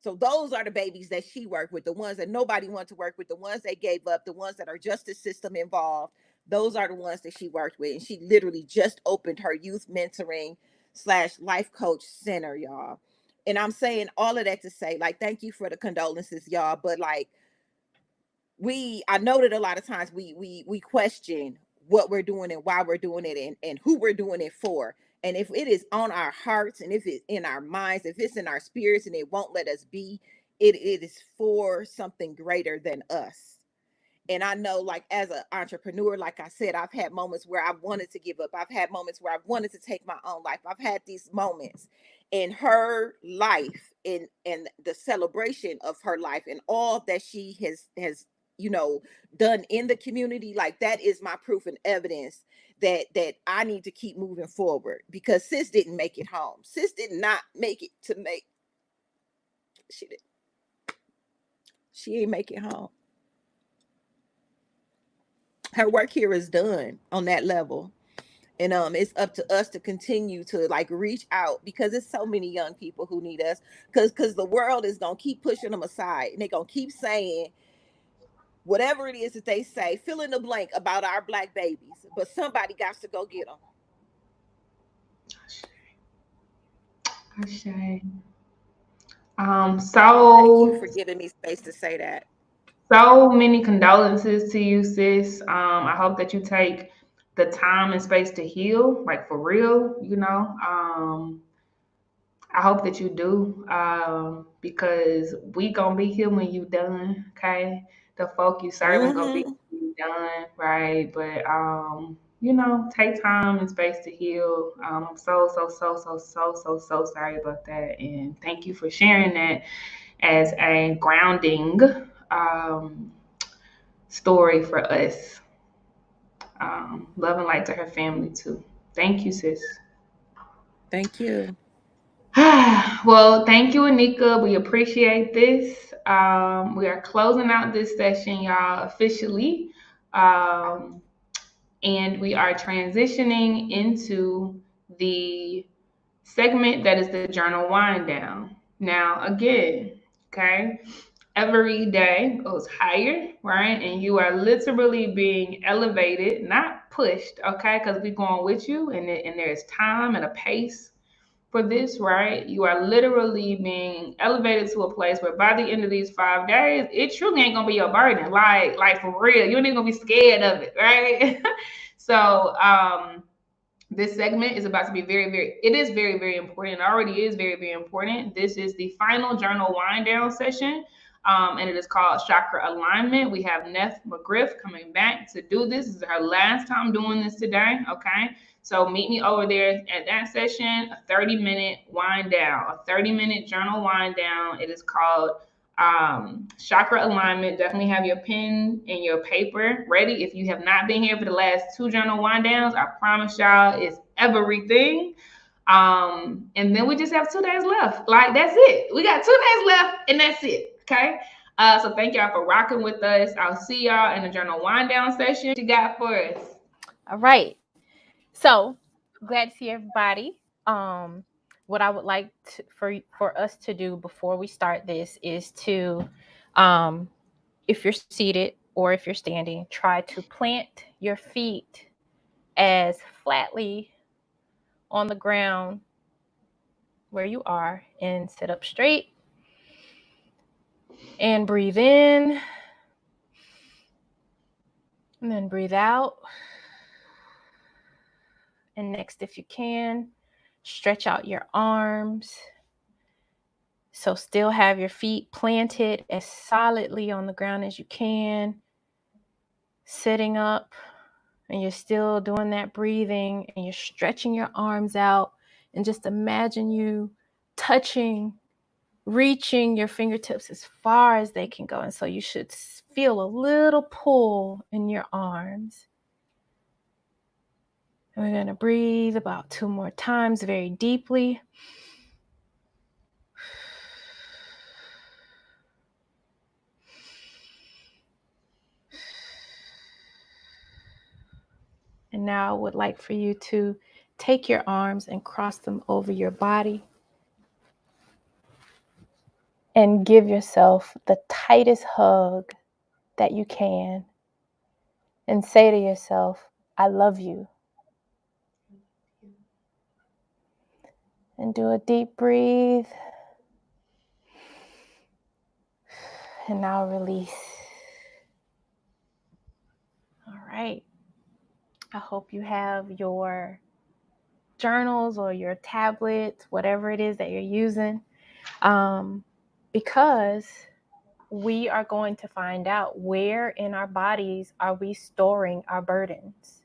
So those are the babies that she worked with, the ones that nobody wants to work with, the ones that gave up, the ones that are justice system involved. Those are the ones that she worked with. And she literally just opened her youth mentoring / life coach center, y'all. And I'm saying all of that to say, like, thank you for the condolences, y'all. But like, I know that a lot of times we question what we're doing and why we're doing it and who we're doing it for. And if it is on our hearts and if it's in our minds, if it's in our spirits and it won't let us be, it is for something greater than us. And I know, like, as an entrepreneur, like I said, I've had moments where I wanted to give up. I've had moments where I've wanted to take my own life. I've had these moments in her life, and the celebration of her life and all that she has done in the community. Like, that is my proof and evidence that I need to keep moving forward, because sis didn't make it home. Sis did not make it to make she ain't make it home. Her work here is done on that level. And it's up to us to continue to, like, reach out, because there's so many young people who need us, because the world is gonna keep pushing them aside, and they're gonna keep saying whatever it is that they say, fill in the blank about our Black babies, but somebody got to go get them. Thank you for giving me space to say that. So many condolences to you, sis. I hope that you take the time and space to heal, like, for real, I hope that you do, because we gonna be here when you done, okay? The folk you serving gonna be when you done, right? But take time and space to heal. I'm so sorry about that, and thank you for sharing that as a grounding story for us. Love and light to her family too. Thank you, sis. Thank you. Well, thank you, Anika. We appreciate this. We are closing out this session, y'all, officially. And we are transitioning into the segment that is the journal wind down. Now, again, okay, every day goes higher, right? And you are literally being elevated, not pushed, okay? Because we're going with you, and there's time and a pace for this, right? You are literally being elevated to a place where by the end of these 5 days, it truly ain't gonna be a burden. Like for real, you ain't even gonna be scared of it, right? So this segment is about to be it is very, very important. It already is very, very important. This is the final journal wind down session. And it is called Chakra Alignment. We have Neff McGriff coming back to do this. This is her last time doing this today, okay? So meet me over there at that session, a 30-minute wind down, a 30-minute journal wind down. It is called Chakra Alignment. Definitely have your pen and your paper ready. If you have not been here for the last 2 journal wind downs, I promise y'all it's everything. And then we just have 2 days left. Like, that's it. We got 2 days left, and that's it. Okay. So thank y'all for rocking with us. I'll see y'all in the journal wind down session. What you got for us? All right. So glad to see everybody. What I would like for us to do before we start this is to, if you're seated or if you're standing, try to plant your feet as flatly on the ground where you are and sit up straight and breathe in and then breathe out. And next, if you can, stretch out your arms. So still have your feet planted as solidly on the ground as you can, sitting up, and you're still doing that breathing, and you're stretching your arms out, and just imagine you reaching your fingertips as far as they can go. And so you should feel a little pull in your arms. And we're going to breathe about 2 more times very deeply. And now I would like for you to take your arms and cross them over your body and give yourself the tightest hug that you can and say to yourself, I love you. And do a deep breathe. And now release. All right. I hope you have your journals or your tablets, whatever it is that you're using, because we are going to find out where in our bodies are we storing our burdens.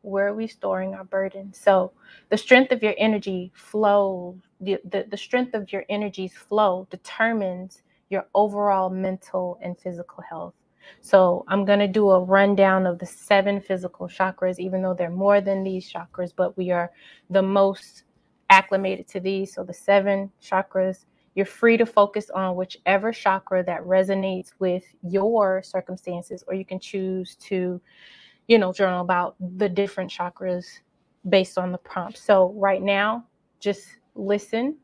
Where are we storing our burdens? So the strength of your energy flow, the strength of your energy's flow determines your overall mental and physical health. So I'm going to do a rundown of the 7 physical chakras, even though they're more than these chakras, but we are the most acclimated to these. So the 7 chakras, you're free to focus on whichever chakra that resonates with your circumstances, or you can choose to, journal about the different chakras based on the prompt. So right now, just listen,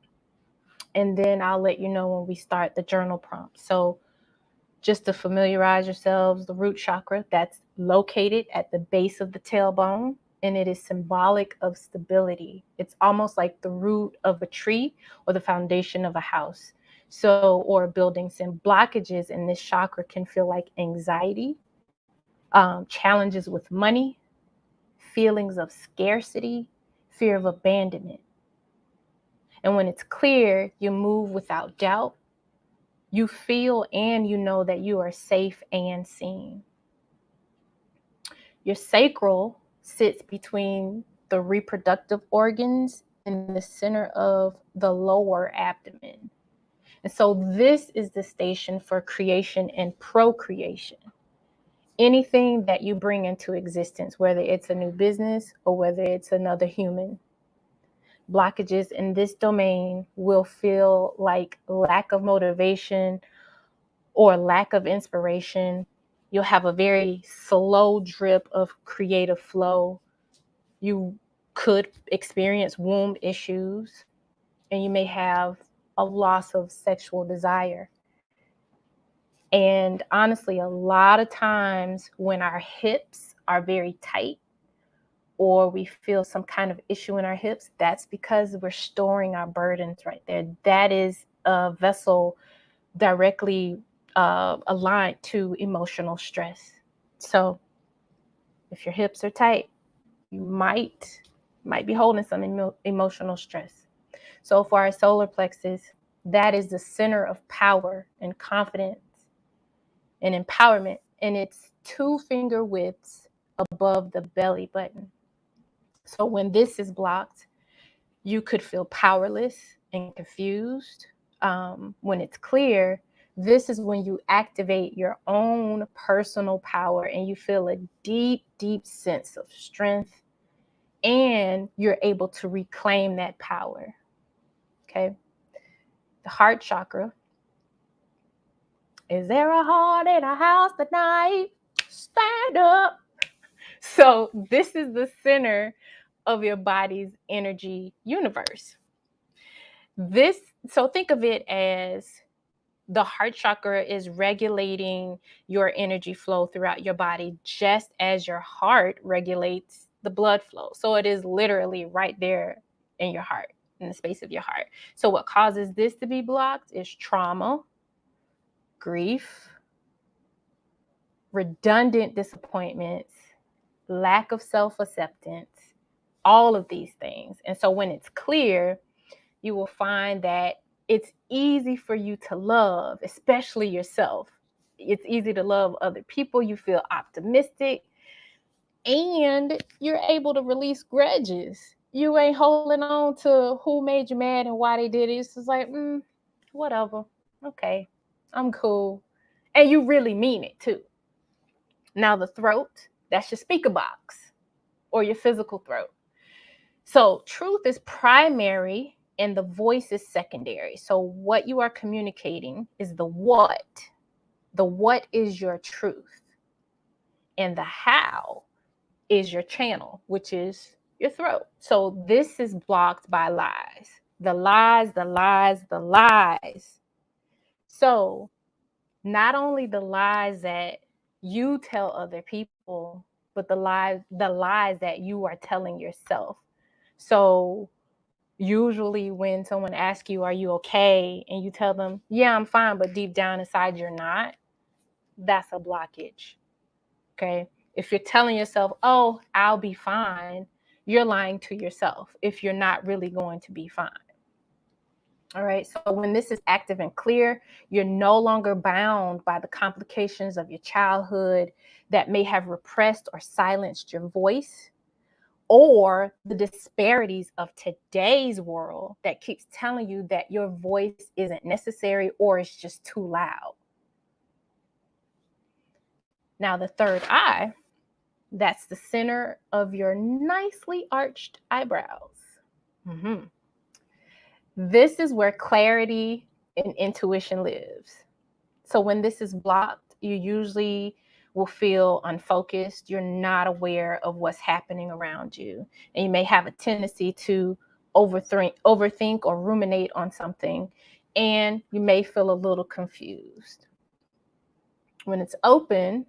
and then I'll let you know when we start the journal prompt. So just to familiarize yourselves, the root chakra, that's located at the base of the tailbone, and it is symbolic of stability. It's almost like the root of a tree or the foundation of a house. So, or buildings, and blockages in this chakra can feel like anxiety, challenges with money, feelings of scarcity, fear of abandonment. And when it's clear, you move without doubt. You feel and you know that you are safe and seen. Your sacral sits between the reproductive organs in the center of the lower abdomen. And so this is the station for creation and procreation. Anything that you bring into existence, whether it's a new business or whether it's another human. Blockages in this domain will feel like lack of motivation or lack of inspiration. You'll have a very slow drip of creative flow. You could experience womb issues, and you may have a loss of sexual desire. And honestly, a lot of times when our hips are very tight, or we feel some kind of issue in our hips, that's because we're storing our burdens right there. That is a vessel directly aligned to emotional stress. So if your hips are tight, you might be holding some emotional stress. So for our solar plexus, that is the center of power and confidence and empowerment, and it's 2 finger widths above the belly button. So when this is blocked, you could feel powerless and confused. When it's clear, this is when you activate your own personal power and you feel a deep, deep sense of strength, and you're able to reclaim that power. Okay. The heart chakra. Is there a heart in a house tonight? Stand up. So this is the center of your body's energy universe. So think of it as the heart chakra is regulating your energy flow throughout your body, just as your heart regulates the blood flow. So it is literally right there in your heart, in the space of your heart. So what causes this to be blocked is trauma, grief, redundant disappointments, lack of self-acceptance, all of these things. And so when it's clear, you will find that it's easy for you to love, especially yourself. It's easy to love other people. You feel optimistic, and you're able to release grudges. You ain't holding on to who made you mad and why they did it. It's just like, whatever. Okay, I'm cool. And you really mean it too. Now the throat, that's your speaker box or your physical throat. So truth is primary and the voice is secondary. So what you are communicating is the what. The what is your truth. And the how is your channel, which is your throat. So this is blocked by lies. The lies, the lies, the lies. So not only the lies that you tell other people, but the lies that you are telling yourself. So usually when someone asks you, are you okay? And you tell them, yeah, I'm fine, but deep down inside you're not, that's a blockage. Okay. If you're telling yourself, oh, I'll be fine, you're lying to yourself if you're not really going to be fine. All right. So when this is active and clear, you're no longer bound by the complications of your childhood that may have repressed or silenced your voice, or the disparities of today's world that keeps telling you that your voice isn't necessary or it's just too loud. Now, the third eye, that's the center of your nicely arched eyebrows. Mm-hmm. This is where clarity and intuition lives. So when this is blocked, you usually will feel unfocused. You're not aware of what's happening around you. And you may have a tendency to overthink or ruminate on something. And you may feel a little confused. When it's open,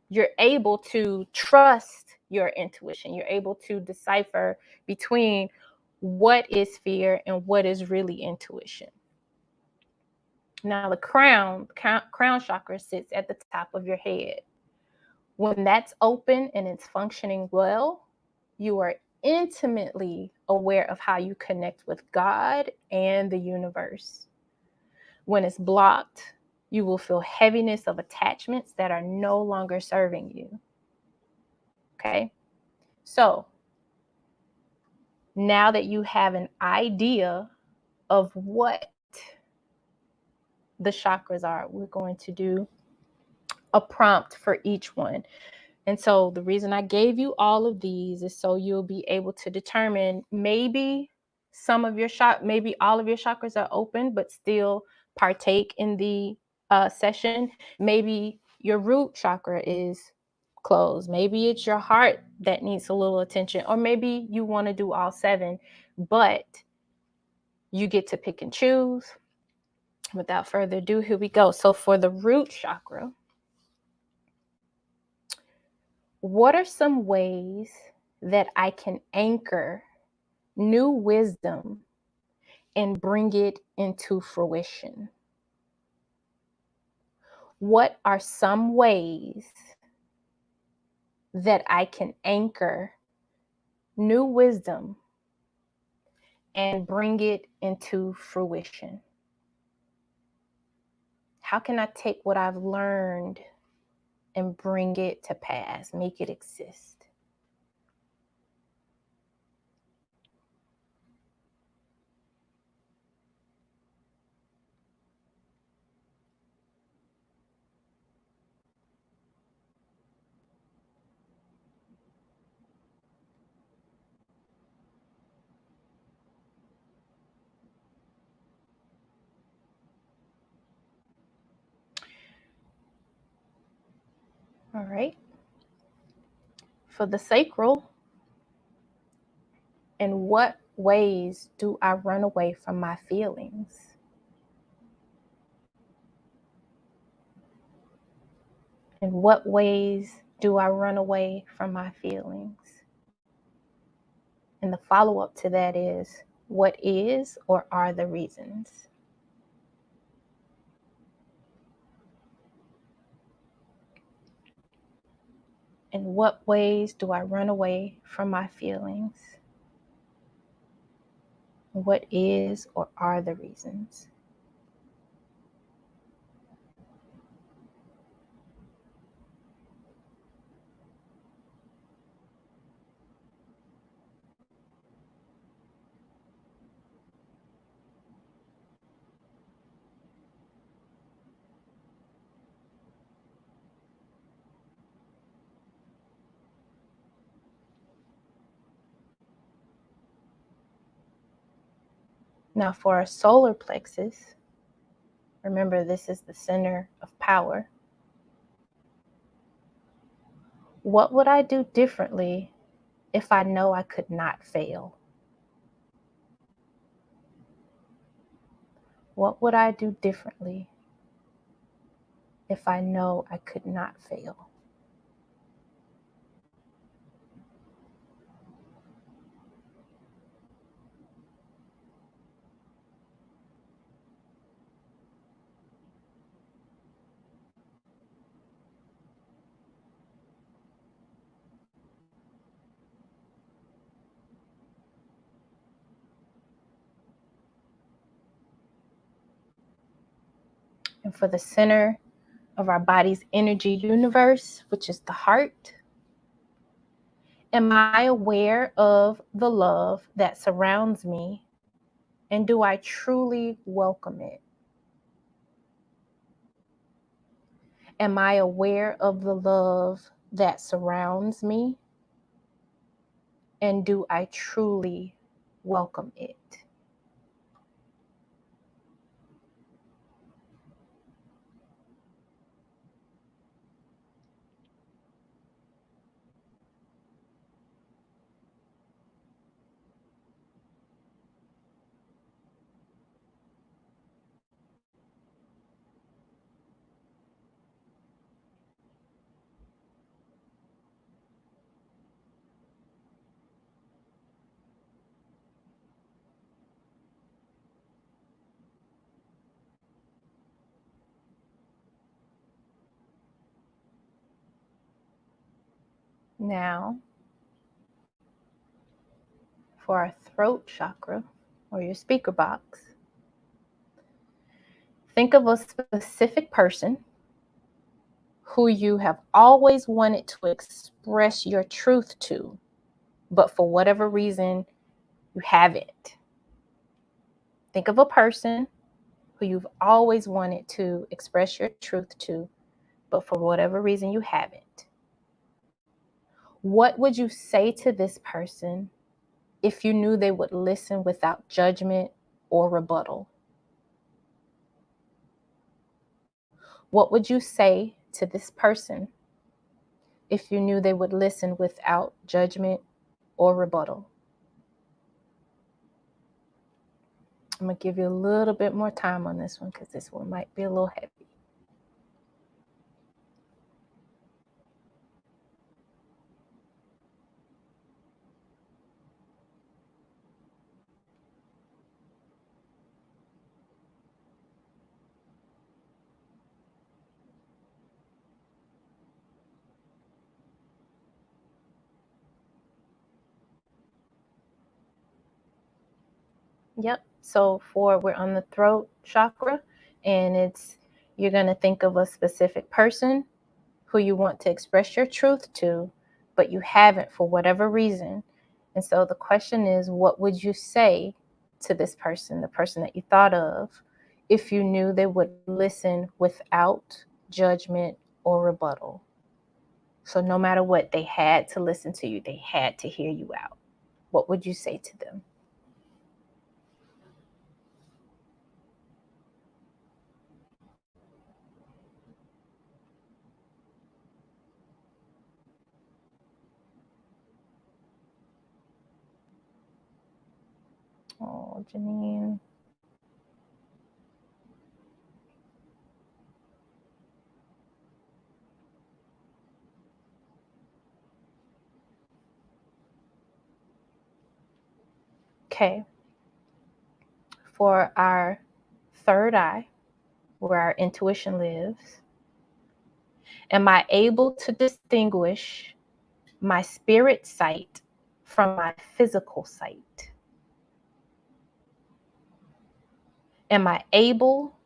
you're able to trust your intuition. You're able to decipher between what is fear and what is really intuition. Now, the crown chakra sits at the top of your head. When that's open and it's functioning well, you are intimately aware of how you connect with God and the universe. When it's blocked, you will feel heaviness of attachments that are no longer serving you. Okay? So, now that you have an idea of what the chakras are, we're going to do a prompt for each one. And so the reason I gave you all of these is so you'll be able to determine maybe maybe all of your chakras are open, but still partake in the session. Maybe your root chakra is closed. Maybe it's your heart that needs a little attention, or maybe you want to do all 7, but you get to pick and choose. Without further ado, here we go. So for the root chakra, what are some ways that I can anchor new wisdom and bring it into fruition? What are some ways that I can anchor new wisdom and bring it into fruition? How can I take what I've learned and bring it to pass, make it exist? All right. For the sacral, in what ways do I run away from my feelings? In what ways do I run away from my feelings? And the follow-up to that is, what is or are the reasons? In what ways do I run away from my feelings? What is or are the reasons? Now for our solar plexus, remember this is the center of power. What would I do differently if I know I could not fail? What would I do differently if I know I could not fail? And for the center of our body's energy universe, which is the heart, am I aware of the love that surrounds me? And do I truly welcome it? Am I aware of the love that surrounds me? And do I truly welcome it? Now, for our throat chakra or your speaker box, think of a specific person who you have always wanted to express your truth to, but for whatever reason, you haven't. Think of a person who you've always wanted to express your truth to, but for whatever reason, you haven't. What would you say to this person if you knew they would listen without judgment or rebuttal? What would you say to this person if you knew they would listen without judgment or rebuttal? I'm going to give you a little bit more time on this one because this one might be a little heavy. Yep. So we're on the throat chakra, and you're going to think of a specific person who you want to express your truth to, but you haven't for whatever reason. And so the question is, what would you say to this person, the person that you thought of, if you knew they would listen without judgment or rebuttal? So no matter what, they had to listen to you. They had to hear you out. What would you say to them? Oh, Janine. Okay. For our third eye, where our intuition lives, am I able to distinguish my spirit sight from my physical sight? Am I able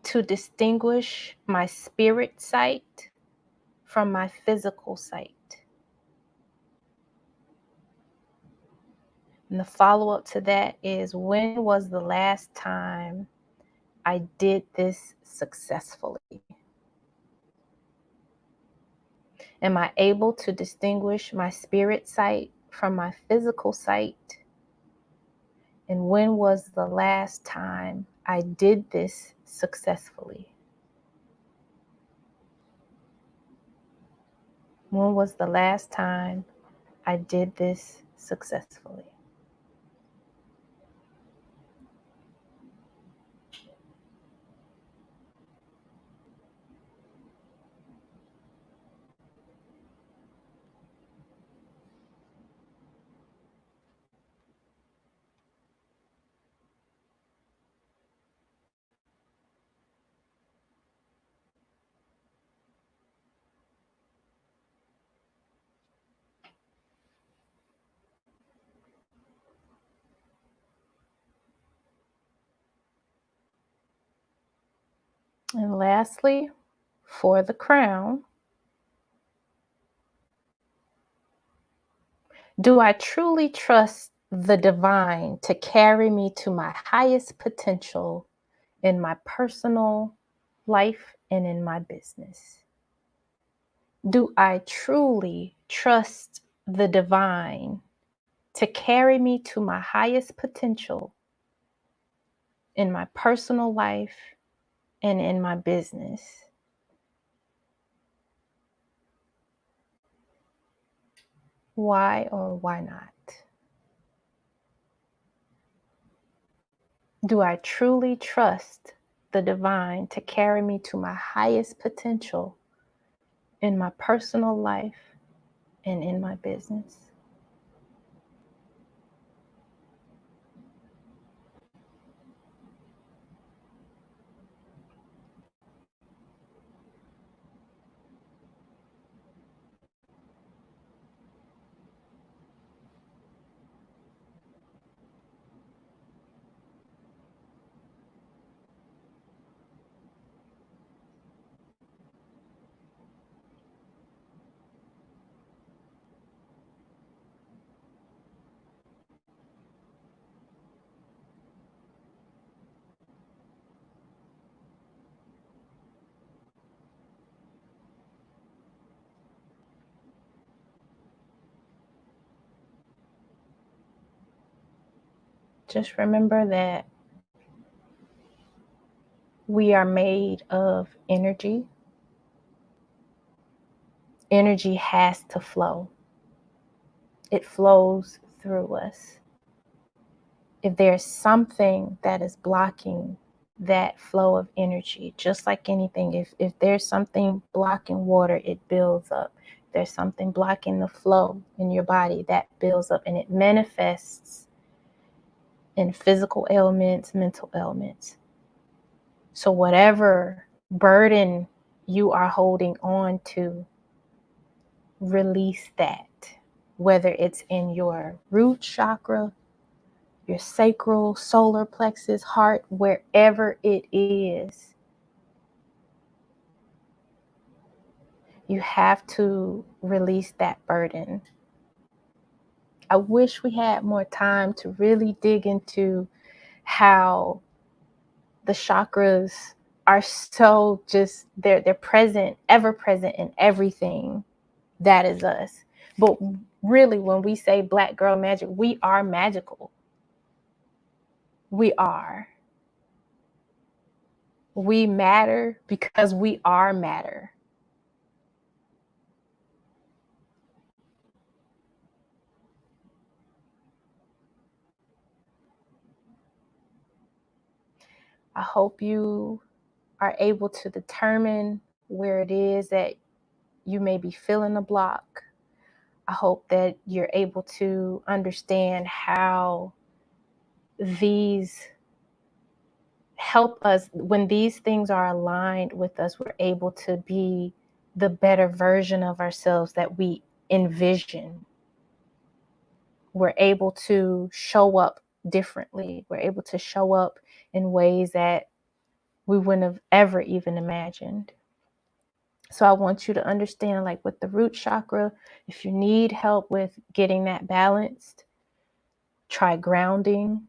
to distinguish my spirit sight from my physical sight? And the follow-up to that is, when was the last time I did this successfully? Am I able to distinguish my spirit sight from my physical sight? And when was the last time I did this successfully? When was the last time I did this successfully? And lastly, for the crown, do I truly trust the divine to carry me to my highest potential in my personal life and in my business? Do I truly trust the divine to carry me to my highest potential in my personal life and in my business? Why or why not? Do I truly trust the divine to carry me to my highest potential in my personal life and in my business? Just remember that we are made of energy. Energy has to flow. It flows through us. If there's something that is blocking that flow of energy, just like anything, if there's something blocking water, it builds up. If there's something blocking the flow in your body, that builds up, and it manifests in physical ailments, mental ailments. So whatever burden you are holding on to, release that, whether it's in your root chakra, your sacral, solar plexus, heart, wherever it is. You have to release that burden. I wish we had more time to really dig into how the chakras are so just, they're present, ever present in everything that is us. But really, when we say Black Girl Magic, we are magical. We are. We matter because we are matter. I hope you are able to determine where it is that you may be feeling a block. I hope that you're able to understand how these help us. When these things are aligned with us, we're able to be the better version of ourselves that we envision. We're able to show up differently. We're able to show up in ways that we wouldn't have ever even imagined. So I want you to understand, like with the root chakra, if you need help with getting that balanced, try grounding.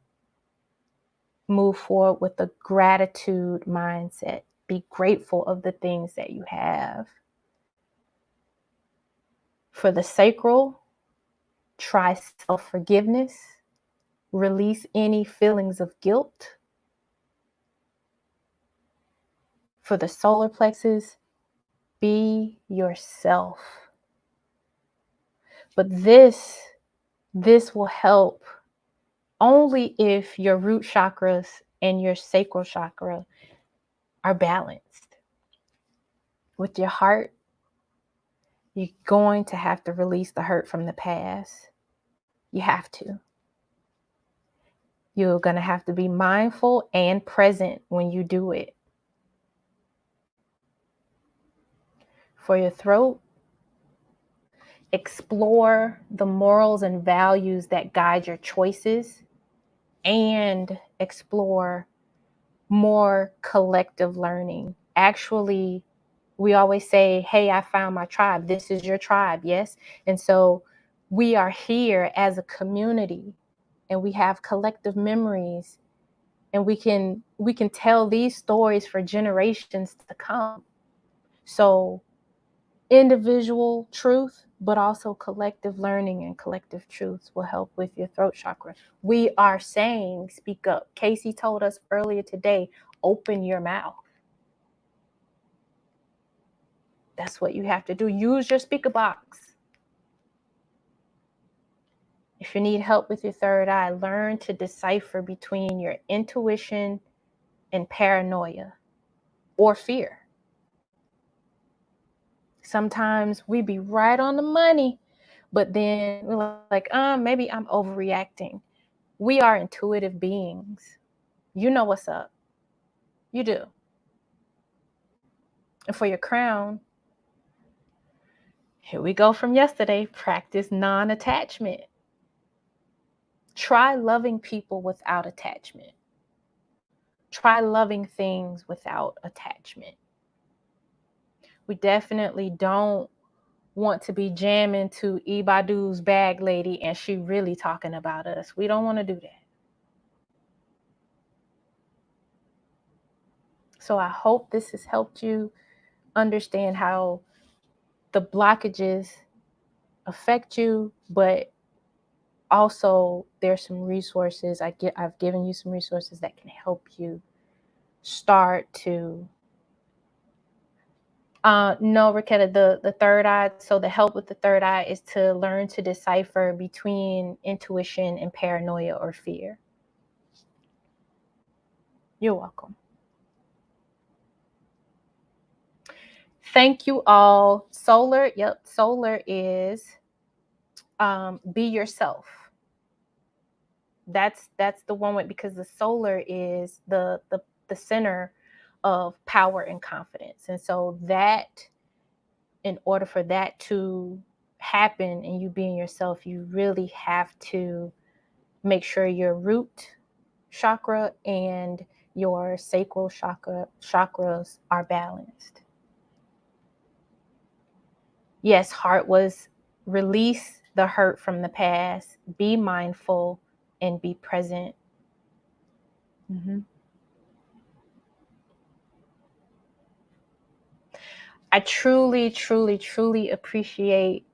Move forward with a gratitude mindset. Be grateful of the things that you have. For the sacral, try self-forgiveness. Release any feelings of guilt. For the solar plexus, be yourself. But this will help only if your root chakras and your sacral chakra are balanced. With your heart, you're going to have to release the hurt from the past. You have to. You're going to have to be mindful and present when you do it. For your throat, explore the morals and values that guide your choices, and explore more collective learning actually, we always say, hey, I found my tribe. This is your tribe. Yes. And so we are here as a community, and we have collective memories, and we can tell these stories for generations to come. So individual truth, but also collective learning and collective truths will help with your throat chakra. We are saying, speak up. Casey told us earlier today, open your mouth. That's what you have to do. Use your speaker box. If you need help with your third eye, learn to decipher between your intuition and paranoia or fear. Sometimes we be right on the money, but then we're like, maybe I'm overreacting. We are intuitive beings. You know what's up. You do. And for your crown, here we go from yesterday, practice non-attachment. Try loving people without attachment. Try loving things without attachment. We definitely don't want to be jamming to Ibadu's bag lady and she really talking about us. We don't want to do that. So I hope this has helped you understand how the blockages affect you, but also there's some resources. I've given you some resources that can help you start to no, Raketa, the third eye. So the help with the third eye is to learn to decipher between intuition and paranoia or fear. You're welcome. Thank you all. Solar, yep, solar is be yourself. That's the one way, because the solar is the center of power and confidence. And so that, in order for that to happen and you being yourself, you really have to make sure your root chakra and your sacral chakras are balanced. Yes, heart was release the hurt from the past, be mindful, and be present. I truly, truly, truly appreciate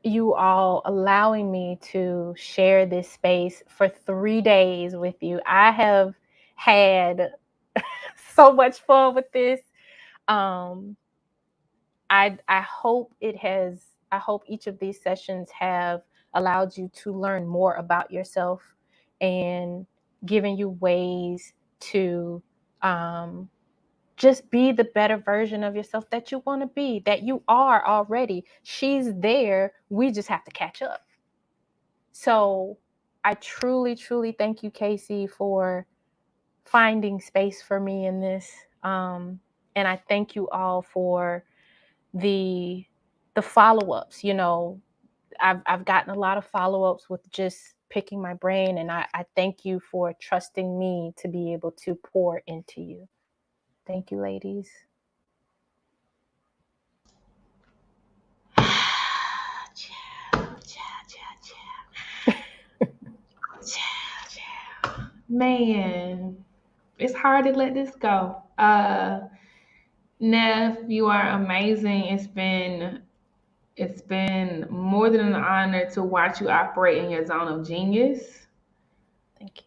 you all allowing me to share this space for 3 days with you. I have had so much fun with this. I hope I hope each of these sessions have allowed you to learn more about yourself and giving you ways to just be the better version of yourself that you want to be, that you are already. She's there. We just have to catch up. So I truly, truly thank you, Casey, for finding space for me in this. And I thank you all for the follow-ups. You know, I've gotten a lot of follow-ups with just picking my brain, and I thank you for trusting me to be able to pour into you. Thank you, ladies. Man, it's hard to let this go. Neff, you are amazing. It's been more than an honor to watch you operate in your zone of genius. Thank you.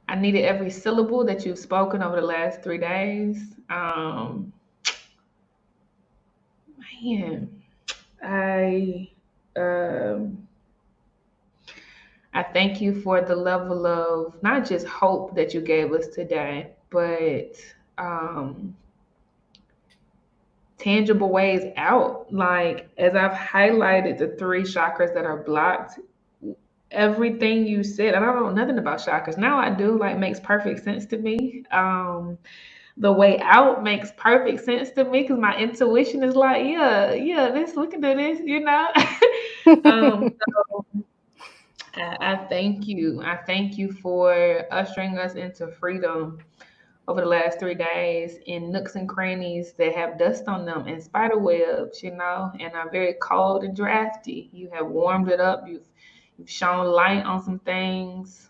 I needed every syllable that you've spoken over the last 3 days. Man, I thank you for the level of not just hope that you gave us today, but tangible ways out. Like, as I've highlighted the 3 chakras that are blocked, everything you said, and I don't know nothing about chakras. Now I do, like, makes perfect sense to me. The way out makes perfect sense to me because my intuition is like, yeah, we can do this, you know. So I thank you. I thank you for ushering us into freedom over the last 3 days in nooks and crannies that have dust on them and spider webs, and are very cold and drafty. You have warmed it up. You've shone light on some things.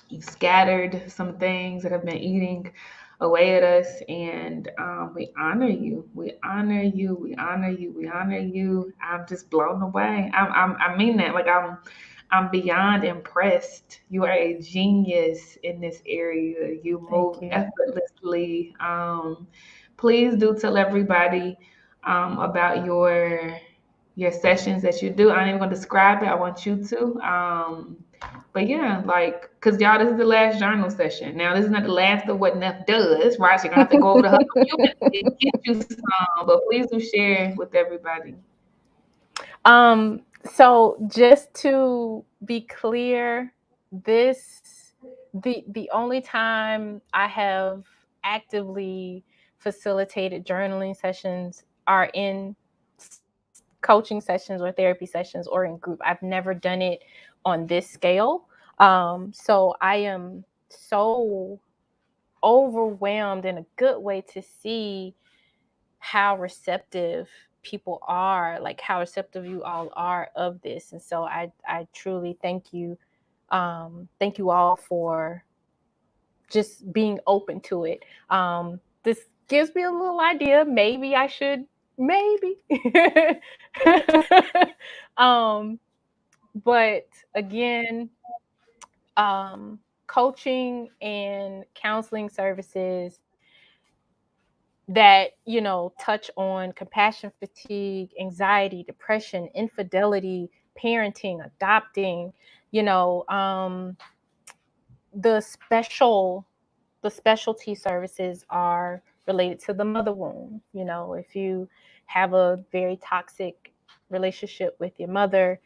You've scattered some things that have been eating away at us, and we honor you. We honor you. We honor you. We honor you. I'm just blown away. I mean that. Like I'm beyond impressed. You are a genius in this area. You move Thank you. effortlessly. Please do tell everybody about your sessions that you do. I ain't even gonna describe it. I want you to. But yeah, like, cause y'all, this is the last journal session. Now, this is not the last of what Neff does, right? So you're gonna have to go over to her community and get you some. But please do share with everybody. So just to be clear, the only time I have actively facilitated journaling sessions are in coaching sessions or therapy sessions or in group. I've never done it on this scale. So I am so overwhelmed in a good way to see how receptive people are, like how receptive you all are of this. And so I truly thank you. Thank you all for just being open to it. This gives me a little idea. Maybe I should, maybe. But again, coaching and counseling services that touch on compassion fatigue, anxiety, depression, infidelity, parenting, adopting, the specialty services are related to the mother wound. If you have a very toxic relationship with your mother,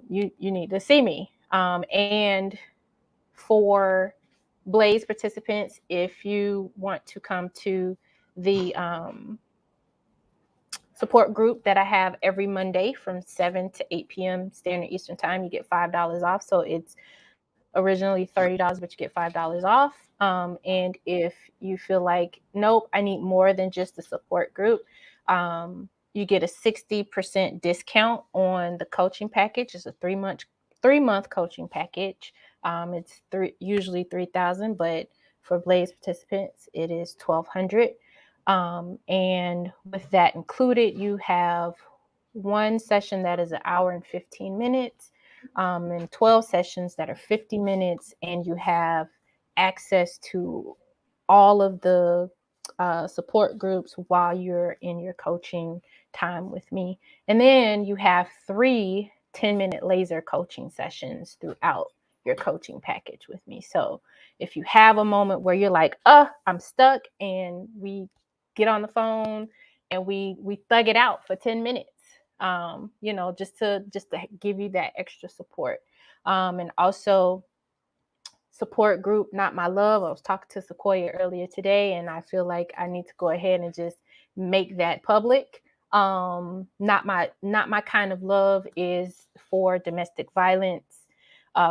you need to see me. And for Blaze participants, if you want to come to the support group that I have every Monday from 7 to 8 p.m. Standard Eastern Time, you get $5 off. So it's originally $30, but you get $5 off. And if you feel like, nope, I need more than just the support group, you get a 60% discount on the coaching package. It's a 3-month coaching package. It's usually $3,000, but for Blaze participants, it is $1,200. And with that included, you have one session that is an hour and 15 minutes, and 12 sessions that are 50 minutes, and you have access to all of the support groups while you're in your coaching time with me. And then you have 3 10-minute laser coaching sessions throughout your coaching package with me. So if you have a moment where you're like, I'm stuck, and we get on the phone and we thug it out for 10 minutes, just to give you that extra support. And also support group Not My Love. I was talking to Sequoia earlier today, and I feel like I need to go ahead and just make that public. Not My Kind of Love is for domestic violence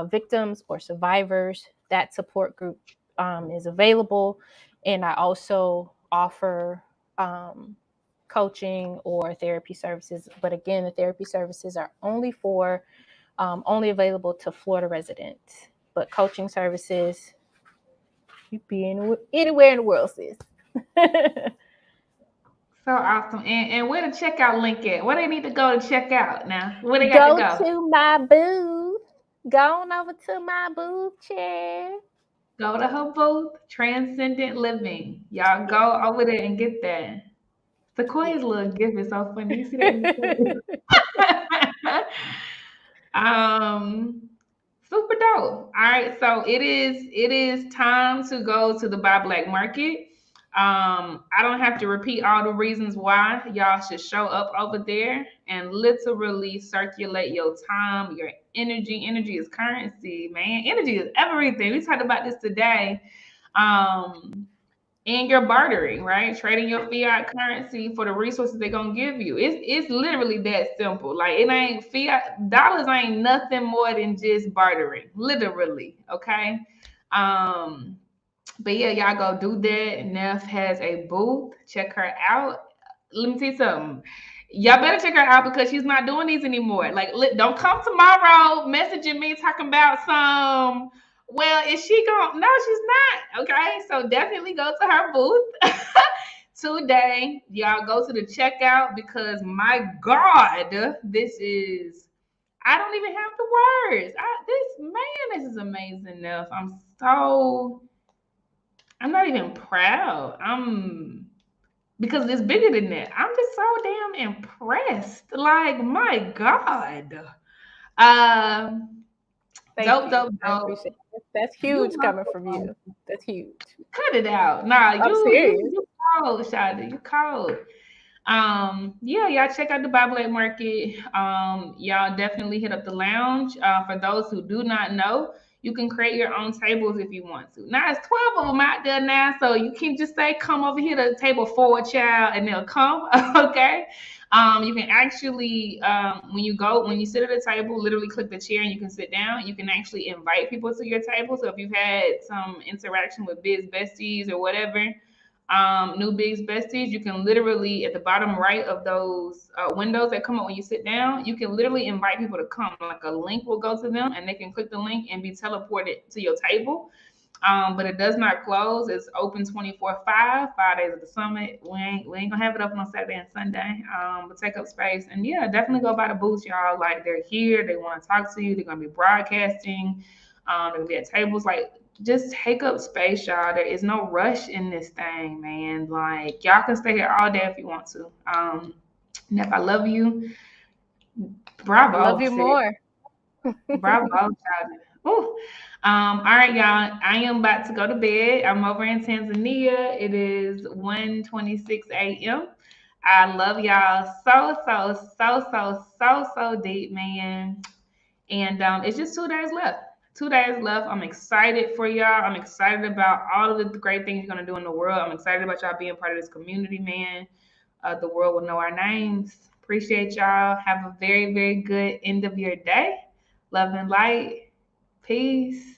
victims or survivors. That support group is available, and I also offer coaching or therapy services. But again, the therapy services are only available to Florida residents. But coaching services, you be anywhere in the world, sis. So awesome. And where the checkout link at? Where they need to go to check out now? Where they got to go? To my booth. Go on over to my booth, chair. Go to her booth, Transcendent Living. Y'all go over there and get that. Sequoia's little gift is so funny. You see that? Super dope. All right, so it is time to go to the Buy Black Market. I don't have to repeat all the reasons why y'all should show up over there and literally circulate your time, your energy. Energy is currency, man. Energy is everything. We talked about this today. and you're bartering, right? Trading your fiat currency for the resources they're gonna give you. It's literally that simple. Like it ain't fiat dollars ain't nothing more than just bartering, literally. Okay. But yeah, y'all go do that. Neff has a booth. Check her out. Let me tell you something. Y'all better check her out because she's not doing these anymore. Like, don't come tomorrow messaging me talking about some. Well, is she going? No, she's not. Okay, so definitely go to her booth today. Y'all go to the checkout because my God, this is. I don't even have the words. This is amazing enough. I'm not even proud. Because it's bigger than that. I'm just so damn impressed. Like, my God. Thank Dope, you. dope, I dope. appreciate it. That's huge coming from you. That's huge. Cut it out. Nah, I'm serious. you cold, Shada. You cold. Yeah, y'all check out the Bible Aid Market. Y'all definitely hit up the lounge. For those who do not know, you can create your own tables if you want to. Now it's 12 of them out there now, so you can't just say come over here to table 4, child, and they'll come. Okay. You can actually when you sit at a table, literally click the chair and you can sit down. You can actually invite people to your table. So if you've had some interaction with biz besties or whatever, new bigs besties, you can literally at the bottom right of those windows that come up when you sit down, you can literally invite people to come. Like a link will go to them and they can click the link and be teleported to your table. But it does not close. It's open 24/5, 5 days of the summit. We ain't gonna have it open on Saturday and Sunday. But take up space. And yeah, definitely go by the booths, y'all. Like they're here, they want to talk to you, they're gonna be broadcasting, they're gonna be at tables. Like just take up space, y'all. There is no rush in this thing, man. Like y'all can stay here all day if you want to. And if I love you, bravo. I love you sis. more. Bravo, child. Ooh. All right, y'all. I am about to go to bed. I'm over in Tanzania. It is 1:26 a.m. I love y'all so deep, man. And it's just 2 days left. 2 days left. I'm excited for y'all. I'm excited about all of the great things you're gonna do in the world. I'm excited about y'all being part of this community, man. The world will know our names. Appreciate y'all. Have a very, very good end of your day. Love and light. Peace.